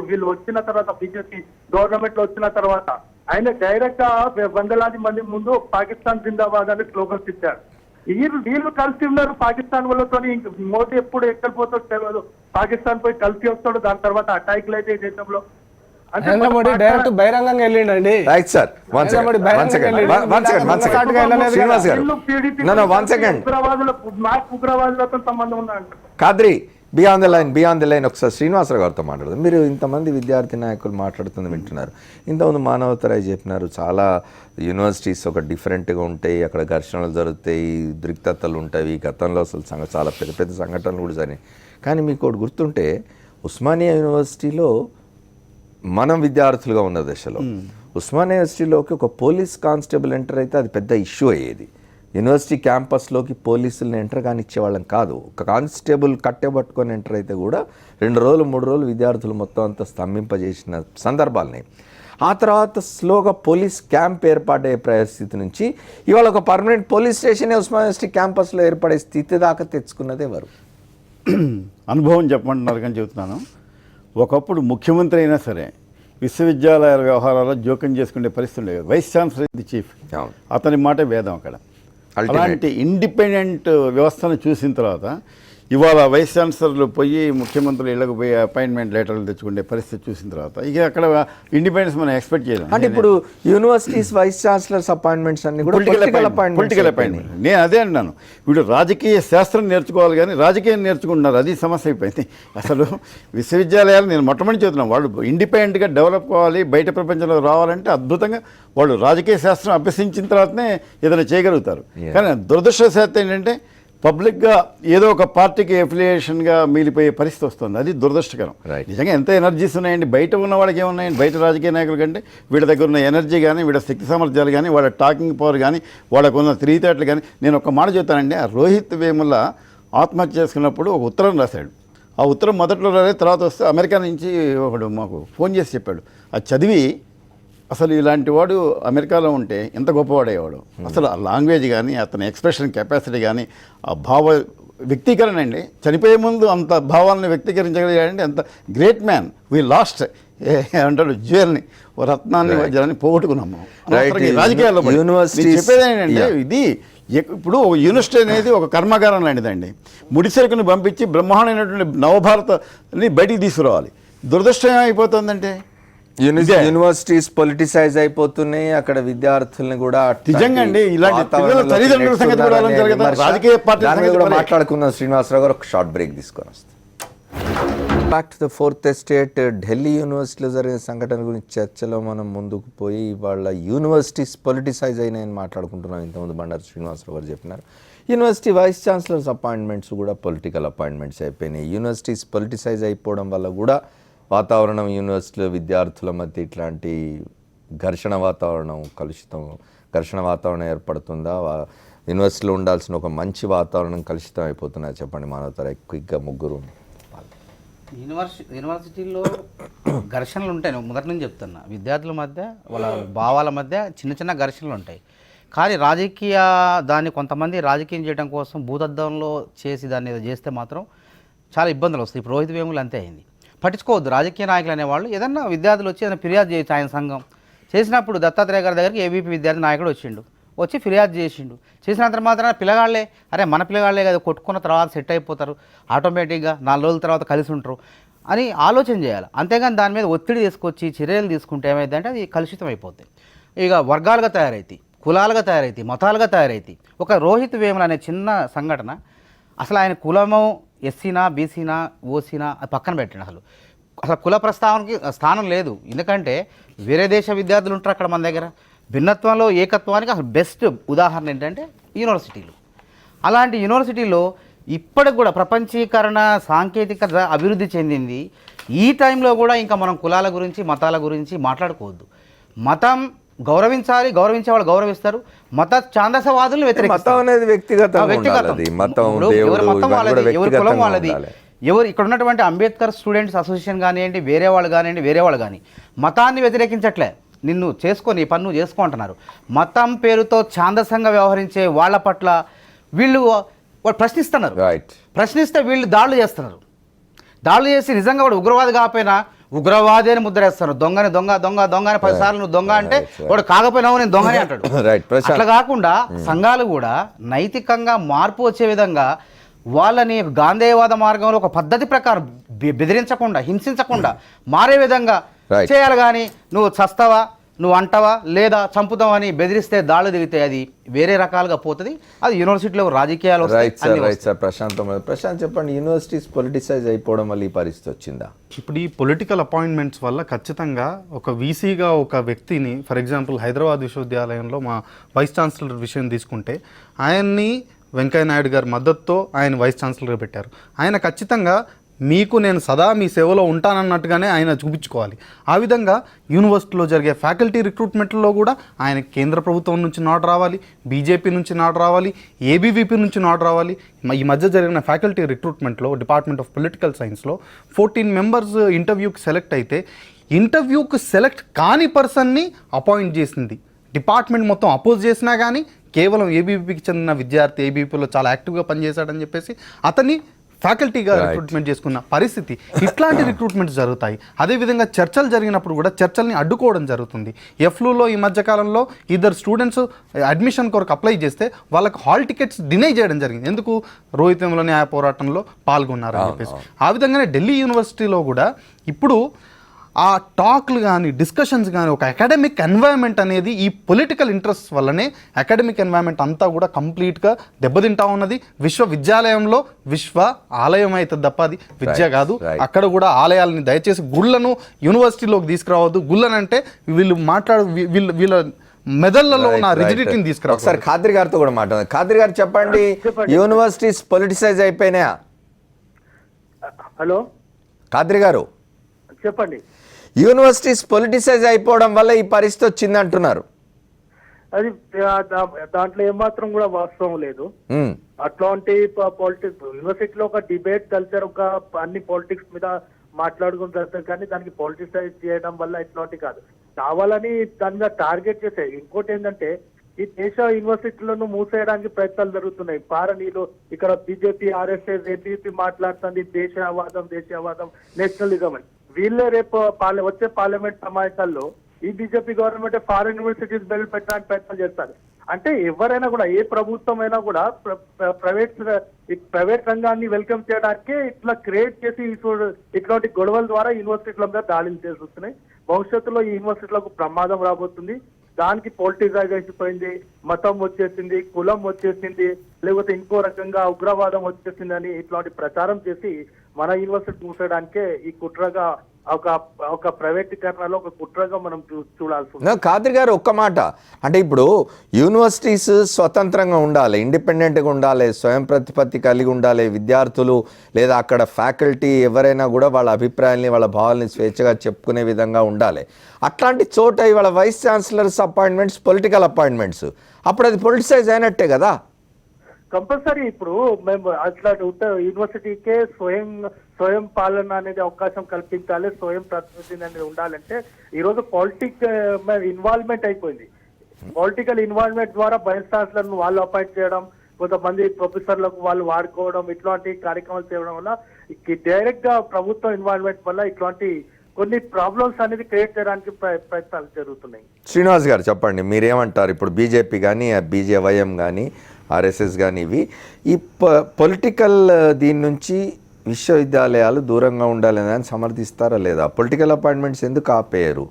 వీళ్ళు వచ్చిన తర్వాత, బీజేపీ గవర్నమెంట్ లో వచ్చిన తర్వాత ఆయన డైరెక్ట్ గా 100,000 మంది ముందు పాకిస్తాన్ జిందాబాద్ అని స్లోగన్స్ ఇచ్చారు. వీళ్ళు కలిసి ఉన్నారు పాకిస్తాన్ వాళ్ళతో. మోదీ ఎప్పుడు ఎక్కడ పోతాడో తెలియదు. పాకిస్తాన్ పోయి కలిసి వస్తాడు. దాని తర్వాత అటాక్లు అయితే దేశంలో నరేంద్ర మోడీ డైరెక్ట్ బహిరంగంగా వెళ్ళిండండి. Right sir, one second Srinivas garu, ఉగ్రవాదులతో సంబంధం ఉన్నాడు. ఖాద్రి, బియాండ్ ద లైన్ ఒకసారి శ్రీనివాసరావు గారితో మాట్లాడదాం. మీరు ఇంతమంది విద్యార్థి నాయకులు మాట్లాడుతుంది వింటున్నారు. ఇంతకుముందు మానవతరాయ్ చెప్పినారు చాలా యూనివర్సిటీస్ ఒక డిఫరెంట్గా ఉంటాయి, అక్కడ ఘర్షణలు జరుగుతాయి, ఉద్రిక్తతలు ఉంటాయి, గతంలో అసలు చాలా పెద్ద పెద్ద సంఘటనలు కూడా జరిగాయి. కానీ మీకు ఒకటి గుర్తుంటే ఉస్మానియా యూనివర్సిటీలో మనం విద్యార్థులుగా ఉన్న దశలో ఉస్మానియా యూనివర్సిటీలోకి ఒక పోలీస్ కానిస్టేబుల్ ఎంటర్ అయితే అది పెద్ద ఇష్యూ అయ్యేది. యూనివర్సిటీ క్యాంపస్లోకి పోలీసులను ఎంటర్ కానిచ్చేవాళ్ళం కాదు. ఒక కానిస్టేబుల్ కట్టెబట్టుకొని ఎంటర్ అయితే కూడా 2 రోజులు 3 రోజులు విద్యార్థులు మొత్తం అంతా స్తంభింపజేసిన సందర్భాలని. ఆ తర్వాత స్లోగా పోలీస్ క్యాంప్ ఏర్పడే పరిస్థితి నుంచి ఇవాళ ఒక permanent police station Osmania university క్యాంపస్లో ఏర్పడే స్థితి దాకా తెచ్చుకున్నదే ఎవరు? అనుభవం చెప్పమంటున్నారు కానీ చెబుతున్నాను. ఒకప్పుడు ముఖ్యమంత్రి అయినా సరే విశ్వవిద్యాలయాల వ్యవహారాల్లో జోక్యం చేసుకునే పరిస్థితి ఉండేది. వైస్ ఛాన్సలర్ ది చీఫ్, అతని మాట వేదం అక్కడ. అలాంటి ఇండిపెండెంట్ వ్యవస్థను చూసిన తర్వాత ఇవాళ వైస్ ఛాన్సలర్లు పోయి ముఖ్యమంత్రులు ఇళ్ళకు పోయి అపాయింట్మెంట్ లెటర్లు తెచ్చుకునే పరిస్థితి చూసిన తర్వాత ఇక అక్కడ ఇండిపెండెన్స్ మనం ఎక్స్పెక్ట్ చేయలేం. అంటే ఇప్పుడు యూనివర్సిటీస్ వైస్ ఛాన్సలర్స్ అపాయింట్మెంట్స్ అన్ని కూడా పొలిటికల్ అపాయింట్మెంట్. నేను అదే అన్నాను, వీడు రాజకీయ శాస్త్రం నేర్చుకోవాలి కానీ రాజకీయం నేర్చుకుంటున్నారు, అది సమస్య అయిపోయింది. అసలు విశ్వవిద్యాలయాలు నేను మొట్టమొదటి చెబుతున్నాను, వాళ్ళు ఇండిపెండెంట్గా డెవలప్ కావాలి, బయట ప్రపంచంలో రావాలంటే అద్భుతంగా వాళ్ళు రాజకీయ శాస్త్రం అభ్యసించిన తర్వాతనే ఏదైనా చేయగలుగుతారు. కానీ దురదృష్టవశాత్తు ఏంటంటే పబ్లిక్గా ఏదో ఒక పార్టీకి ఎఫిలియేషన్గా మిగిలిపోయే పరిస్థితి వస్తుంది. అది దురదృష్టకరం. నిజంగా ఎంత ఎనర్జీస్ ఉన్నాయండి బయట ఉన్న వాళ్ళకి ఏమున్నాయండి, బయట రాజకీయ నాయకుల కంటే వీళ్ళ దగ్గర ఉన్న ఎనర్జీ కానీ వీళ్ళ శక్తి సామర్థ్యాలు కానీ వాళ్ళ టాకింగ్ పవర్ కానీ వాళ్ళకు ఉన్న తెలివితేటలు కానీ. నేను ఒక మాట చెప్తానండి, ఆ రోహిత్ వేముల ఆత్మహత్య చేసుకున్నప్పుడు ఒక ఉత్తరం రాశాడు. ఆ ఉత్తరం మొదట్లో రాలేదు, తర్వాత వస్తే అమెరికా నుంచి ఒకడు మాకు ఫోన్ చేసి చెప్పాడు. అది చదివి అసలు ఇలాంటి వాడు అమెరికాలో ఉంటే ఎంత గొప్పవాడేవాడు. అసలు ఆ లాంగ్వేజ్ కానీ అతని ఎక్స్ప్రెషన్ కెపాసిటీ కానీ ఆ భావ వ్యక్తీకరణ అండి, చనిపోయే ముందు అంత భావాలను వ్యక్తీకరించగలిగాడంటే అంత గ్రేట్ మ్యాన్. వీ లాస్ట్ అంటాడు జ్యువెల్ని, ఓ రత్నాన్ని వజ్రాన్ని పోగొట్టుకున్నాము రాజకీయాల్లో. చెప్పేది ఏంటంటే ఇది ఇప్పుడు యూనివర్సిటీ అనేది ఒక కర్మాగారం లాంటిదండి. ముడిసరుకుని పంపించి బ్రహ్మాండమైనటువంటి నవభారతని బయటికి తీసుకురావాలి. దురదృష్టం ఏమైపోతుందంటే యూనివర్సిటీస్ పొలిటిసైజ్ అయిపోతున్నాయి, అక్కడ విద్యార్థుల్ని కూడా నిజంగా అండి ఇలాంటి తల్లిదండ్రుల సంగతి కూడా రాజకీయ పార్టీ మాట్లాడుకుందాం. శ్రీనివాసరావు గారు ఒక షార్ట్ బ్రేక్ తీసుకొని వస్తాం. Back to the fourth estate. Delhi యూనివర్సిటీలో జరిగిన సంఘటన గురించి చర్చలో మనం ముందుకు పోయి వాళ్ళ యూనివర్సిటీస్ పొలిటిసైజ్ అయినాయని మాట్లాడుకుంటున్నాం. ఇంతకుముందు బండారు శ్రీనివాసరావు గారు చెప్పినారు యూనివర్సిటీ వైస్ ఛాన్సలర్స్ అపాయింట్మెంట్స్ కూడా పొలిటికల్ అపాయింట్మెంట్స్ అయిపోయినాయి. యూనివర్సిటీస్ పొలిటిసైజ్ అయిపోవడం వల్ల కూడా వాతావరణం యూనివర్సిటీలో విద్యార్థుల మధ్య ఇట్లాంటి ఘర్షణ వాతావరణం ఏర్పడుతుందా? యూనివర్సిటీలో ఉండాల్సిన ఒక మంచి వాతావరణం కలుషితం అయిపోతుందా? చెప్పండి మానవతరాయ్, క్విక్గా ముగ్గురు. యూనివర్సిటీలో ఘర్షణలు ఉంటాయి, నేను మొదటి నుంచి చెప్తున్నా. విద్యార్థుల మధ్య వాళ్ళ భావాల మధ్య చిన్న చిన్న ఘర్షణలు ఉంటాయి. కానీ రాజకీయ దాన్ని కొంతమంది రాజకీయం చేయడం కోసం భూతద్దంలో చేసి దాన్ని చేస్తే మాత్రం చాలా ఇబ్బందులు వస్తాయి. ఇప్పుడు రోహిత్ వేములు అంతే అయింది. పట్టించుకోవద్దు రాజకీయ నాయకులు అనేవాళ్ళు. ఏదన్నా విద్యార్థులు వచ్చి ఏదైనా ఫిర్యాదు చేయొచ్చు. ఆయన సంఘం చేసినప్పుడు దత్తాత్రేయ గారి దగ్గరికి ఏబీపీ విద్యార్థి నాయకుడు వచ్చి ఫిర్యాదు చేసినంత మాత్రాన పిల్లగాళ్లే, అరే మన పిల్లగాళ్లే కదా, కొట్టుకున్న తర్వాత సెట్ అయిపోతారు, ఆటోమేటిక్గా 4 రోజుల తర్వాత కలిసి ఉంటారు అని ఆలోచన చేయాలి. అంతేగాని దాని మీద ఒత్తిడి తీసుకొచ్చి చర్యలు తీసుకుంటే ఏమైందంటే అది కలుషితం అయిపోతుంది. ఇక వర్గాలుగా తయారైతాయి, కులాలుగా తయారైతాయి, మతాలుగా తయారైతాయి. ఒక రోహిత్ వేముల అనే చిన్న సంఘటన, అసలు ఆయన కులము ఎస్సీనా బీసీనా ఓసీనా అది పక్కన పెట్టండి. అసలు కుల ప్రస్తావనకి స్థానం లేదు. ఎందుకంటే వేరే దేశ విద్యార్థులు ఉంటారు అక్కడ మన దగ్గర. భిన్నత్వంలో ఏకత్వానికి అసలు బెస్ట్ ఉదాహరణ ఏంటంటే యూనివర్సిటీలు. అలాంటి యూనివర్సిటీలో ఇప్పటికి కూడా ప్రపంచీకరణ సాంకేతికత అభివృద్ధి చెందింది. ఈ టైంలో కూడా ఇంకా మనం కులాల గురించి మతాల గురించి మాట్లాడుకోవద్దు. మతం గౌరవించాలి, గౌరవించే వాళ్ళు గౌరవిస్తారు. మత ఛాందసవాదులను వ్యతిరేకిస్తారు. ఎవరి కులం వాళ్ళది. ఎవరు ఇక్కడ ఉన్నటువంటి అంబేద్కర్ స్టూడెంట్స్ అసోసియేషన్ కానివ్వండి, వేరే వాళ్ళు కానీ మతాన్ని వ్యతిరేకించట్లే. నిన్ను చేసుకొని పన్ను చేసుకుంటున్నారు. మతం పేరుతో ఛాందసంగా వ్యవహరించే వాళ్ళ పట్ల వీళ్ళు ప్రశ్నిస్తున్నారు. ప్రశ్నిస్తే వీళ్ళు దాడులు చేస్తున్నారు. దాడులు చేసి నిజంగా వాడు ఉగ్రవాది కాకపోయినా ఉగ్రవాది అని ముద్రేస్తారు. దొంగని దొంగ 10 సార్లు నువ్వు దొంగ అంటే వాడు కాకపోయినావు నేను దొంగని అంటాడు. అట్లా కాకుండా సంఘాలు కూడా నైతికంగా మార్పు వచ్చే విధంగా వాళ్ళని గాంధేయవాద మార్గంలో ఒక పద్ధతి ప్రకారం బెదిరించకుండా హింసించకుండా మారే విధంగా చేయాలి. కానీ నువ్వు చస్తావా నువ్వు అంటావా లేదా చంపుతావని బెదిరిస్తే దాడులు దిగితే అది వేరే రకాలుగా పోతుంది. అది యూనివర్సిటీలో రాజకీయాలు వస్తాయి, రైట్ సార్, అన్నీ రైట్ సార్. ప్రశాంత్ చెప్పండి, యూనివర్సిటీస్ పొలిటిసైజ్ అయిపోవడం వల్ల ఈ పరిస్థితి వచ్చిందా? ఇప్పుడు ఈ పొలిటికల్ అపాయింట్మెంట్స్ వల్ల ఖచ్చితంగా ఒక వీసీగా ఒక వ్యక్తిని, ఫర్ ఎగ్జాంపుల్ హైదరాబాద్ విశ్వవిద్యాలయంలో మా వైస్ ఛాన్సలర్ విషయం తీసుకుంటే, ఆయన్ని వెంకయ్య నాయుడు గారి మద్దతుతో ఆయన వైస్ ఛాన్సలర్గా పెట్టారు. ఆయన ఖచ్చితంగా మీకు నేను సదా మీ సేవలో ఉంటానన్నట్టుగానే ఆయన చూపించుకోవాలి. ఆ విధంగా యూనివర్సిటీలో జరిగే ఫ్యాకల్టీ రిక్రూట్మెంట్లో కూడా ఆయన కేంద్ర ప్రభుత్వం నుంచి నాట్ రావాలి, బీజేపీ నుంచి నాట్ రావాలి, ఏబీవీపీ నుంచి నాట్ రావాలి. ఈ మధ్య జరిగిన ఫ్యాకల్టీ రిక్రూట్మెంట్లో డిపార్ట్మెంట్ ఆఫ్ పొలిటికల్ సైన్స్లో 14 మెంబర్స్ ఇంటర్వ్యూకి సెలెక్ట్ అయితే, ఇంటర్వ్యూకి సెలెక్ట్ కాని పర్సన్ని అపాయింట్ చేసింది. డిపార్ట్మెంట్ మొత్తం అపోజ్ చేసినా కానీ కేవలం ఏబీవీపీకి చెందిన విద్యార్థి ఏబీవీపీలో చాలా యాక్టివ్గా పనిచేశాడని చెప్పేసి అతన్ని ఫ్యాకల్టీగా రిక్రూట్మెంట్ చేసుకున్న పరిస్థితి. ఇట్లాంటి రిక్రూట్మెంట్స్ జరుగుతాయి. అదేవిధంగా చర్చలు జరిగినప్పుడు కూడా చర్చల్ని అడ్డుకోవడం జరుగుతుంది. ఎఫ్లూలో ఈ మధ్యకాలంలో ఇద్దరు స్టూడెంట్స్ అడ్మిషన్ కొరకు అప్లై చేస్తే వాళ్ళకి హాల్ టికెట్స్ డినై చేయడం జరిగింది. ఎందుకు? రోహిత్ వేముల న్యాయ పోరాటంలో పాల్గొన్నారని చెప్పేసి. ఆ విధంగానే ఢిల్లీ యూనివర్సిటీలో కూడా ఇప్పుడు ఆ టాక్లు కానీ డిస్కషన్స్ కానీ ఒక అకాడమిక్ ఎన్వైర్న్మెంట్ అనేది ఈ పొలిటికల్ ఇంట్రెస్ట్ వల్లనే అకాడమిక్ ఎన్వైర్న్మెంట్ అంతా కూడా కంప్లీట్గా దెబ్బతింటా ఉన్నది. విశ్వవిద్యాలయంలో విశ్వ ఆలయం అవుతుంది తప్ప అది విద్య కాదు. అక్కడ కూడా ఆలయాలని దయచేసి గుళ్ళను యూనివర్సిటీలోకి తీసుకురావద్దు. గుళ్ళనంటే వీళ్ళు వీళ్ళ మెదళ్లలో ఉన్న రిజిడిటీని తీసుకురా. ఒకసారి ఖాద్రి గారితో కూడా మాట్లాడారు. ఖాద్రి గారు చెప్పండి, యూనివర్సిటీస్ పొలిటిసైజ్ అయిపోయినాయా? హలో ఖాద్రి గారు చెప్పండి. యూనివర్సిటీస్ పొలిటిసైజ్ అయిపోవడం వల్ల ఈ పరిస్థితి వచ్చింది అంటున్నారు. అది దాంట్లో ఏమాత్రం కూడా వాస్తవం లేదు. అట్లాంటి పాలిటిక్స్ యూనివర్సిటీలో ఒక డిబేట్ కల్చర్, ఒక అన్ని పాలిటిక్స్ మీద మాట్లాడుకుని జరుగుతుంది, కానీ దానికి పొలిటిసైజ్ చేయడం వల్ల ఇట్లాంటి కాదు. కావాలని దాని మీద టార్గెట్ చేశాయి. ఇంకోటి ఏంటంటే, ఈ దేశ యూనివర్సిటీలను మూసేయడానికి ప్రయత్నాలు జరుగుతున్నాయి. పారనీలు ఇక్కడ బీజేపీ, ఆర్ఎస్ఎస్, ఏబీపీ మాట్లాడుతుంది దేశవాదం, నేషనలిజం అని. వీళ్ళే రేపు వచ్చే పార్లమెంట్ సమావేశాల్లో ఈ BJP government foreign universities bill పెట్టడానికి ప్రయత్నం చేస్తారు. అంటే ఎవరైనా కూడా, ఏ ప్రభుత్వం అయినా కూడా ప్రైవేట్ రంగాన్ని వెల్కమ్ చేయడానికి ఇట్లా క్రియేట్ చేసి ఇట్లాంటి గొడవల ద్వారా యూనివర్సిటీల మీద దాడులు చేస్తున్నాయి. భవిష్యత్తులో ఈ యూనివర్సిటీలకు ప్రమాదం రాబోతుంది. దానికి పొలిటిసైజ్ అయిపోయింది, మతం వచ్చేసింది, కులం వచ్చేసింది, లేకపోతే ఇంకో రకంగా ఉగ్రవాదం వచ్చేసింది అని ఇట్లాంటి ప్రచారం చేసి మన యూనివర్సిటీ మూసేయడానికే ఈ కుట్రగా, ఒక ప్రైవేటీకరణలో ఒక కుట్రగా మనం చూడాల్సి ఉంది. ఖాద్రి గారు ఒక్క మాట, అంటే ఇప్పుడు యూనివర్సిటీస్ స్వతంత్రంగా ఉండాలి, ఇండిపెండెంట్గా ఉండాలి, స్వయం ప్రతిపత్తి కలిగి ఉండాలి. విద్యార్థులు లేదా అక్కడ ఫ్యాకల్టీ ఎవరైనా కూడా వాళ్ళ అభిప్రాయాల్ని, వాళ్ళ భావాల్ని స్వేచ్ఛగా చెప్పుకునే విధంగా ఉండాలి. అట్లాంటి చోట ఇవాళ vice chancellors appointments political appointments, అప్పుడు అది పొలిటిసైజ్ అయినట్టే కదా. కంపల్సరీ ఇప్పుడు మేము అట్లా యూనివర్సిటీకే స్వయం పాలన అనేది అవకాశం కల్పించాలి, స్వయం ప్రతినిధి అనేది ఉండాలంటే ఈరోజు ఇన్వాల్వ్మెంట్ అయిపోయింది. పొలిటికల్ ఇన్వాల్వ్మెంట్ ద్వారా వైస్ ఛాన్సలర్ను వాళ్ళు అపాయింట్ చేయడం, కొంతమంది ప్రొఫెసర్లకు వాళ్ళు వాడుకోవడం, ఇట్లాంటి కార్యక్రమాలు చేయడం వల్ల డైరెక్ట్ గా ప్రభుత్వం ఇన్వాల్వ్మెంట్ వల్ల ఇట్లాంటి కొన్ని ప్రాబ్లమ్స్ అనేది క్రియేట్ చేయడానికి ప్రయత్నాలు జరుగుతున్నాయి. శ్రీనివాస్ గారు చెప్పండి, మీరేమంటారు? ఇప్పుడు బీజేపీ కానీ, బీజేవైఎం కానీ, ఆర్ఎస్ఎస్ కానీ, ఇవి ఈ పొలిటికల్ దీని నుంచి విశ్వవిద్యాలయాలు దూరంగా ఉండాలని అని సమర్థిస్తారా లేదా? పొలిటికల్ అపాయింట్మెంట్స్ ఎందుకు ఆపేయరు?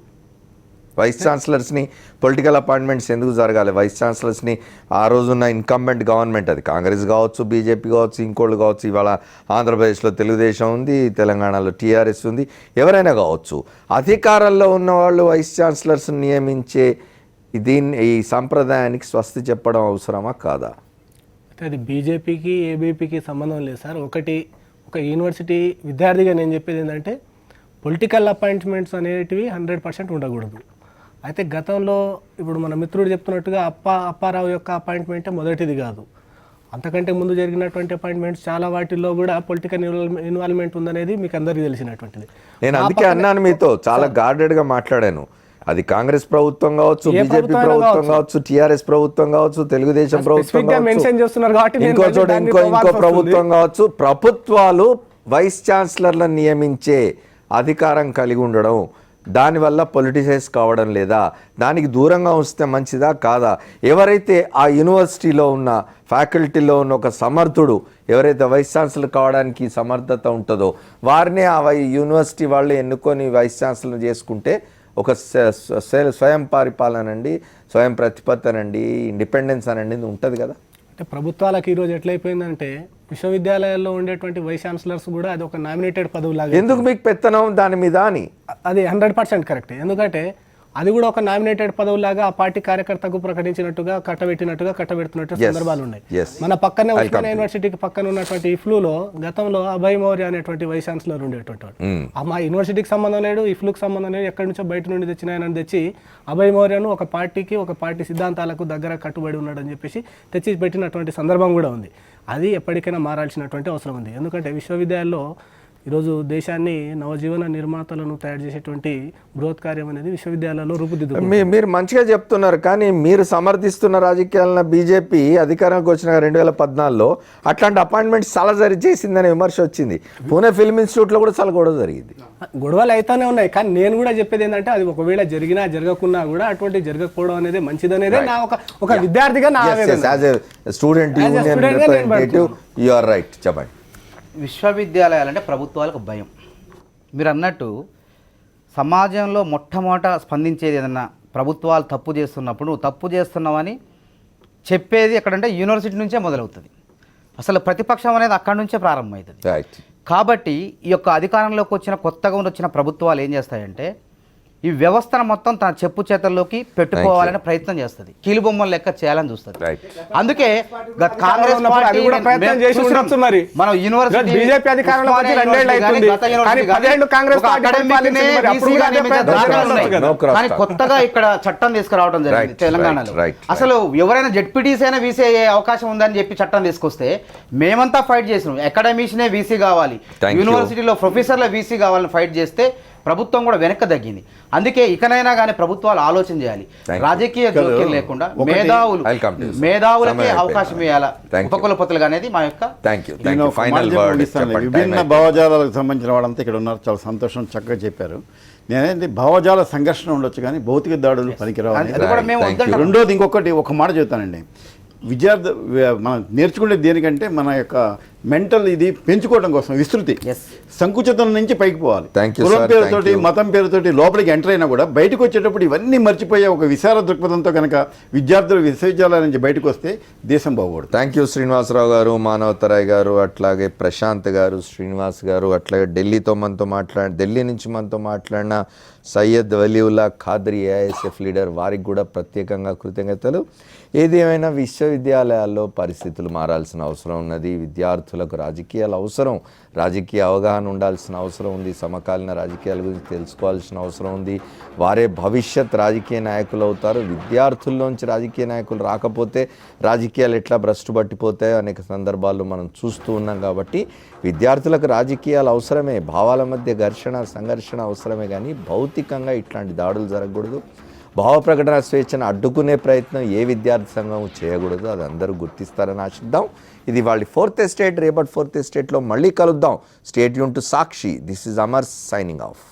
వైస్ ఛాన్సలర్స్ని పొలిటికల్ అపాయింట్మెంట్స్ ఎందుకు జరగాలి? వైస్ ఛాన్సలర్స్ని ఆ రోజున్న ఇన్కంబెంట్ గవర్నమెంట్, అది కాంగ్రెస్ కావచ్చు, బీజేపీ కావచ్చు, ఇంకోళ్ళు కావచ్చు, ఇవాళ ఆంధ్రప్రదేశ్లో తెలుగుదేశం ఉంది, తెలంగాణలో టీఆర్ఎస్ ఉంది, ఎవరైనా కావచ్చు, అధికారంలో ఉన్న వాళ్ళు వైస్ ఛాన్సలర్స్ని నియమించే ఈ సంప్రదాయానికి స్వస్తి చెప్పడం అవసరమా కాదా? అది బీజేపీకి, ఏబీపీకి సంబంధం లేదు సార్. ఒక యూనివర్సిటీ విద్యార్థిగా నేను చెప్పేది ఏంటంటే, పొలిటికల్ అపాయింట్మెంట్స్ అనేటివి 100% ఉండకూడదు. అయితే గతంలో ఇప్పుడు మన మిత్రుడు చెప్తున్నట్టుగా అప్పారావు యొక్క అపాయింట్మెంటే మొదటిది కాదు. అంతకంటే ముందు జరిగినటువంటి అపాయింట్మెంట్స్ చాలా వాటిల్లో కూడా పొలిటికల్ ఇన్వాల్వ్మెంట్ ఉందనేది మీకు అందరికీ తెలిసినటువంటిది. నేను అందుకే అన్నాను, మీతో చాలా గార్డెడ్గా మాట్లాడాను. అది కాంగ్రెస్ ప్రభుత్వం కావచ్చు, బీజేపీ ప్రభుత్వం కావచ్చు, టీఆర్ఎస్ ప్రభుత్వం కావచ్చు, తెలుగుదేశం ప్రభుత్వం కావచ్చు, ఇంకో చోట ఇంకో ప్రభుత్వం కావచ్చు, ప్రభుత్వాలు వైస్ ఛాన్సలర్లను నియమించే అధికారం కలిగి ఉండడం, దానివల్ల పొలిటిసైజ్ కావడం లేదా? దానికి దూరంగా ఉంచితే మంచిదా కాదా? ఎవరైతే ఆ యూనివర్సిటీలో ఉన్న ఫ్యాకల్టీలో ఉన్న ఒక సమర్థుడు, ఎవరైతే వైస్ ఛాన్సలర్ కావడానికి సమర్థత ఉంటుందో వారినే ఆ యూనివర్సిటీ వాళ్ళు ఎన్నుకొని వైస్ ఛాన్సలర్ చేసుకుంటే ఒక స్వయం పరిపాలన అండి, స్వయం ప్రతిపత్తి అనండి, ఇండిపెండెన్స్ అనండి ఉంటుంది కదా. అంటే ప్రభుత్వాలకు ఈరోజు ఎట్లయిపోయిందంటే విశ్వవిద్యాలయాల్లో ఉండేటువంటి వైస్ ఛాన్సలర్స్ కూడా అది ఒక నామినేటెడ్ పదవులాగా. ఎందుకు మీకు పెత్తనం దాని మీద అని? అది 100% కరెక్ట్. ఎందుకంటే అది కూడా ఒక నామినేటెడ్ పదవులాగా ఆ పార్టీ కార్యకర్తకు ప్రకటించినట్టుగా కట్టబెడుతున్నట్టు సందర్భాలు ఉన్నాయి. మన పక్కనే ఉస్మానియా యూనివర్సిటీకి పక్కన ఉన్నటువంటి ఇఫ్లూలో గతంలో అభయ్ మౌర్య అనేటువంటి వైస్ ఛాన్సలర్ ఉండేటువంటి వాడు. మా యూనివర్సిటీకి సంబంధం లేడు, ఇఫ్లూకి సంబంధం లేదు, ఎక్కడి నుంచో బయట నుండి తెచ్చినాయని తెచ్చి అభయ్ మౌర్యను ఒక పార్టీ సిద్ధాంతాలకు దగ్గర కట్టుబడి ఉన్నాడని చెప్పేసి తెచ్చి పెట్టినటువంటి సందర్భం కూడా ఉంది. అది ఎప్పటికైనా మారాల్సినటువంటి అవసరం ఉంది. ఎందుకంటే విశ్వవిద్యాలయాల్లో ఈరోజు దేశాన్ని నవజీవన నిర్మాతలను తయారు చేసేటువంటి బృహత్ కార్యం అనేది విశ్వవిద్యాలయాల్లో రూపుదిద్దుకుంది. మీరు మంచిగా చెప్తున్నారు, కానీ మీరు సమర్థిస్తున్న రాజకీయాలను బీజేపీ అధికారంలోకి వచ్చిన 2014లో అట్లాంటి అపాయింట్మెంట్స్ చాలా చేసిందనే విమర్శ వచ్చింది. పూణే ఫిల్మ్ ఇన్స్టిట్యూట్లో కూడా చాలా గొడవ జరిగింది. గొడవలు అయితేనే ఉన్నాయి, కానీ నేను కూడా చెప్పేది ఏంటంటే అది ఒకవేళ జరిగినా జరగకున్నా కూడా అటువంటి జరగకపోవడం అనేది మంచిదనేది నా ఒక విద్యార్థిగా నా student union representative. You are right, చెప్పండి. విశ్వవిద్యాలయాలంటే ప్రభుత్వాలకు భయం. మీరు అన్నట్టు సమాజంలో మొట్టమొదట స్పందించేది ఏదన్నా ప్రభుత్వాలు తప్పు చేస్తున్నప్పుడు నువ్వు తప్పు చేస్తున్నావని చెప్పేది ఎక్కడంటే యూనివర్సిటీ నుంచే మొదలవుతుంది. అసలు ప్రతిపక్షం అనేది అక్కడి నుంచే ప్రారంభమవుతుంది. కాబట్టి ఈ యొక్క అధికారంలోకి కొత్తగా వచ్చిన ప్రభుత్వాలు ఏం చేస్తాయంటే ఈ వ్యవస్థను మొత్తం తన చెప్పు చేతల్లోకి పెట్టుకోవాలనే ప్రయత్నం చేస్తుంది, కీలుబొమ్మలు లెక్క చేయాలని చూస్తుంది. అందుకే కాంగ్రెస్ మనం యూనివర్సిటీ కానీ కొత్తగా ఇక్కడ చట్టం తీసుకురావడం జరిగింది తెలంగాణలో. అసలు ఎవరైనా జెడ్పీటీసీ అయినా వీసీ అయ్యే అవకాశం ఉందని చెప్పి చట్టం తీసుకొస్తే మేమంతా ఫైట్ చేసినాం. అకాడమీషనే వీసీ కావాలి, యూనివర్సిటీలో ప్రొఫెసర్ల వీసీ కావాలని ఫైట్ చేస్తే ప్రభుత్వం కూడా వెనక్కి తగ్గింది. అందుకే ఇకనైనా కానీ ప్రభుత్వాలు ఆలోచన చేయాలి, రాజకీయ జోక్యం లేకుండా మేధావులకి అవకాశం ఇవ్వాలా, ఉపకులపతులుగా అనేది మా యొక్క. విభిన్న భావజాలకు సంబంధించిన వాళ్ళంతా ఇక్కడ ఉన్నారు, చాలా సంతోషం, చక్కగా చెప్పారు. నేనేంటి భావజాల సంఘర్షణ ఉండొచ్చు కానీ భౌతిక దాడులు పనికిరావు. రెండోది ఇంకొకటి ఒక మాట చెబుతానండి, విద్యార్థి మనం నేర్చుకునేది దేనికంటే మన యొక్క మెంటల్ ఇది పెంచుకోవడం కోసం విస్తృతి, సంకుచితం నుంచి పైకి పోవాలి. కులం పేరుతోటి మతం పేరుతోటి లోపలికి ఎంటర్ అయినా కూడా బయటకు వచ్చేటప్పుడు ఇవన్నీ మర్చిపోయే ఒక విశాల దృక్పథంతో కనుక విద్యార్థులు విశ్వవిద్యాలయం నుంచి బయటకు వస్తే దేశం బాగోడు. థ్యాంక్ యూ శ్రీనివాసరావు గారు, మానవతరాయ్ గారు, అట్లాగే ప్రశాంత్ గారు, శ్రీనివాస్ గారు, అట్లాగే ఢిల్లీ నుంచి మనతో మాట్లాడిన సయ్యద్ వలీవుల్లా ఖాద్రీ ఏఐఎస్ఎఫ్ లీడర్, వారికి కూడా ప్రత్యేకంగా కృతజ్ఞతలు. ఏది ఏమైనా విశ్వవిద్యాలయాల్లో పరిస్థితులు మారాల్సిన అవసరం ఉన్నది. విద్యార్థులకు రాజకీయాల అవసరం, రాజకీయ అవగాహన ఉండాల్సిన అవసరం ఉంది, సమకాలీన రాజకీయాల గురించి తెలుసుకోవాల్సిన అవసరం ఉంది. వారే భవిష్యత్ రాజకీయ నాయకులు అవుతారు. విద్యార్థుల్లోంచి రాజకీయ నాయకులు రాకపోతే రాజకీయాలు ఎట్లా భ్రష్టు పట్టిపోతాయో అనేక సందర్భాల్లో మనం చూస్తూ ఉన్నాం. కాబట్టి విద్యార్థులకు రాజకీయాలు అవసరమే, భావాల మధ్య సంఘర్షణ అవసరమే, కానీ భౌతికంగా ఇట్లాంటి దాడులు జరగకూడదు. భావ ప్రకటన స్వేచ్ఛను అడ్డుకునే ప్రయత్నం ఏ విద్యార్థి సంఘం చేయకూడదు. అది అందరూ గుర్తిస్తారని ఆశిద్దాం. ఇది వాళ్ళ 4th ఎస్టేట్. రేపటి 4th ఎస్టేట్లో మళ్ళీ కలుద్దాం. Stay tune to Sakshi. This is Amar signing off.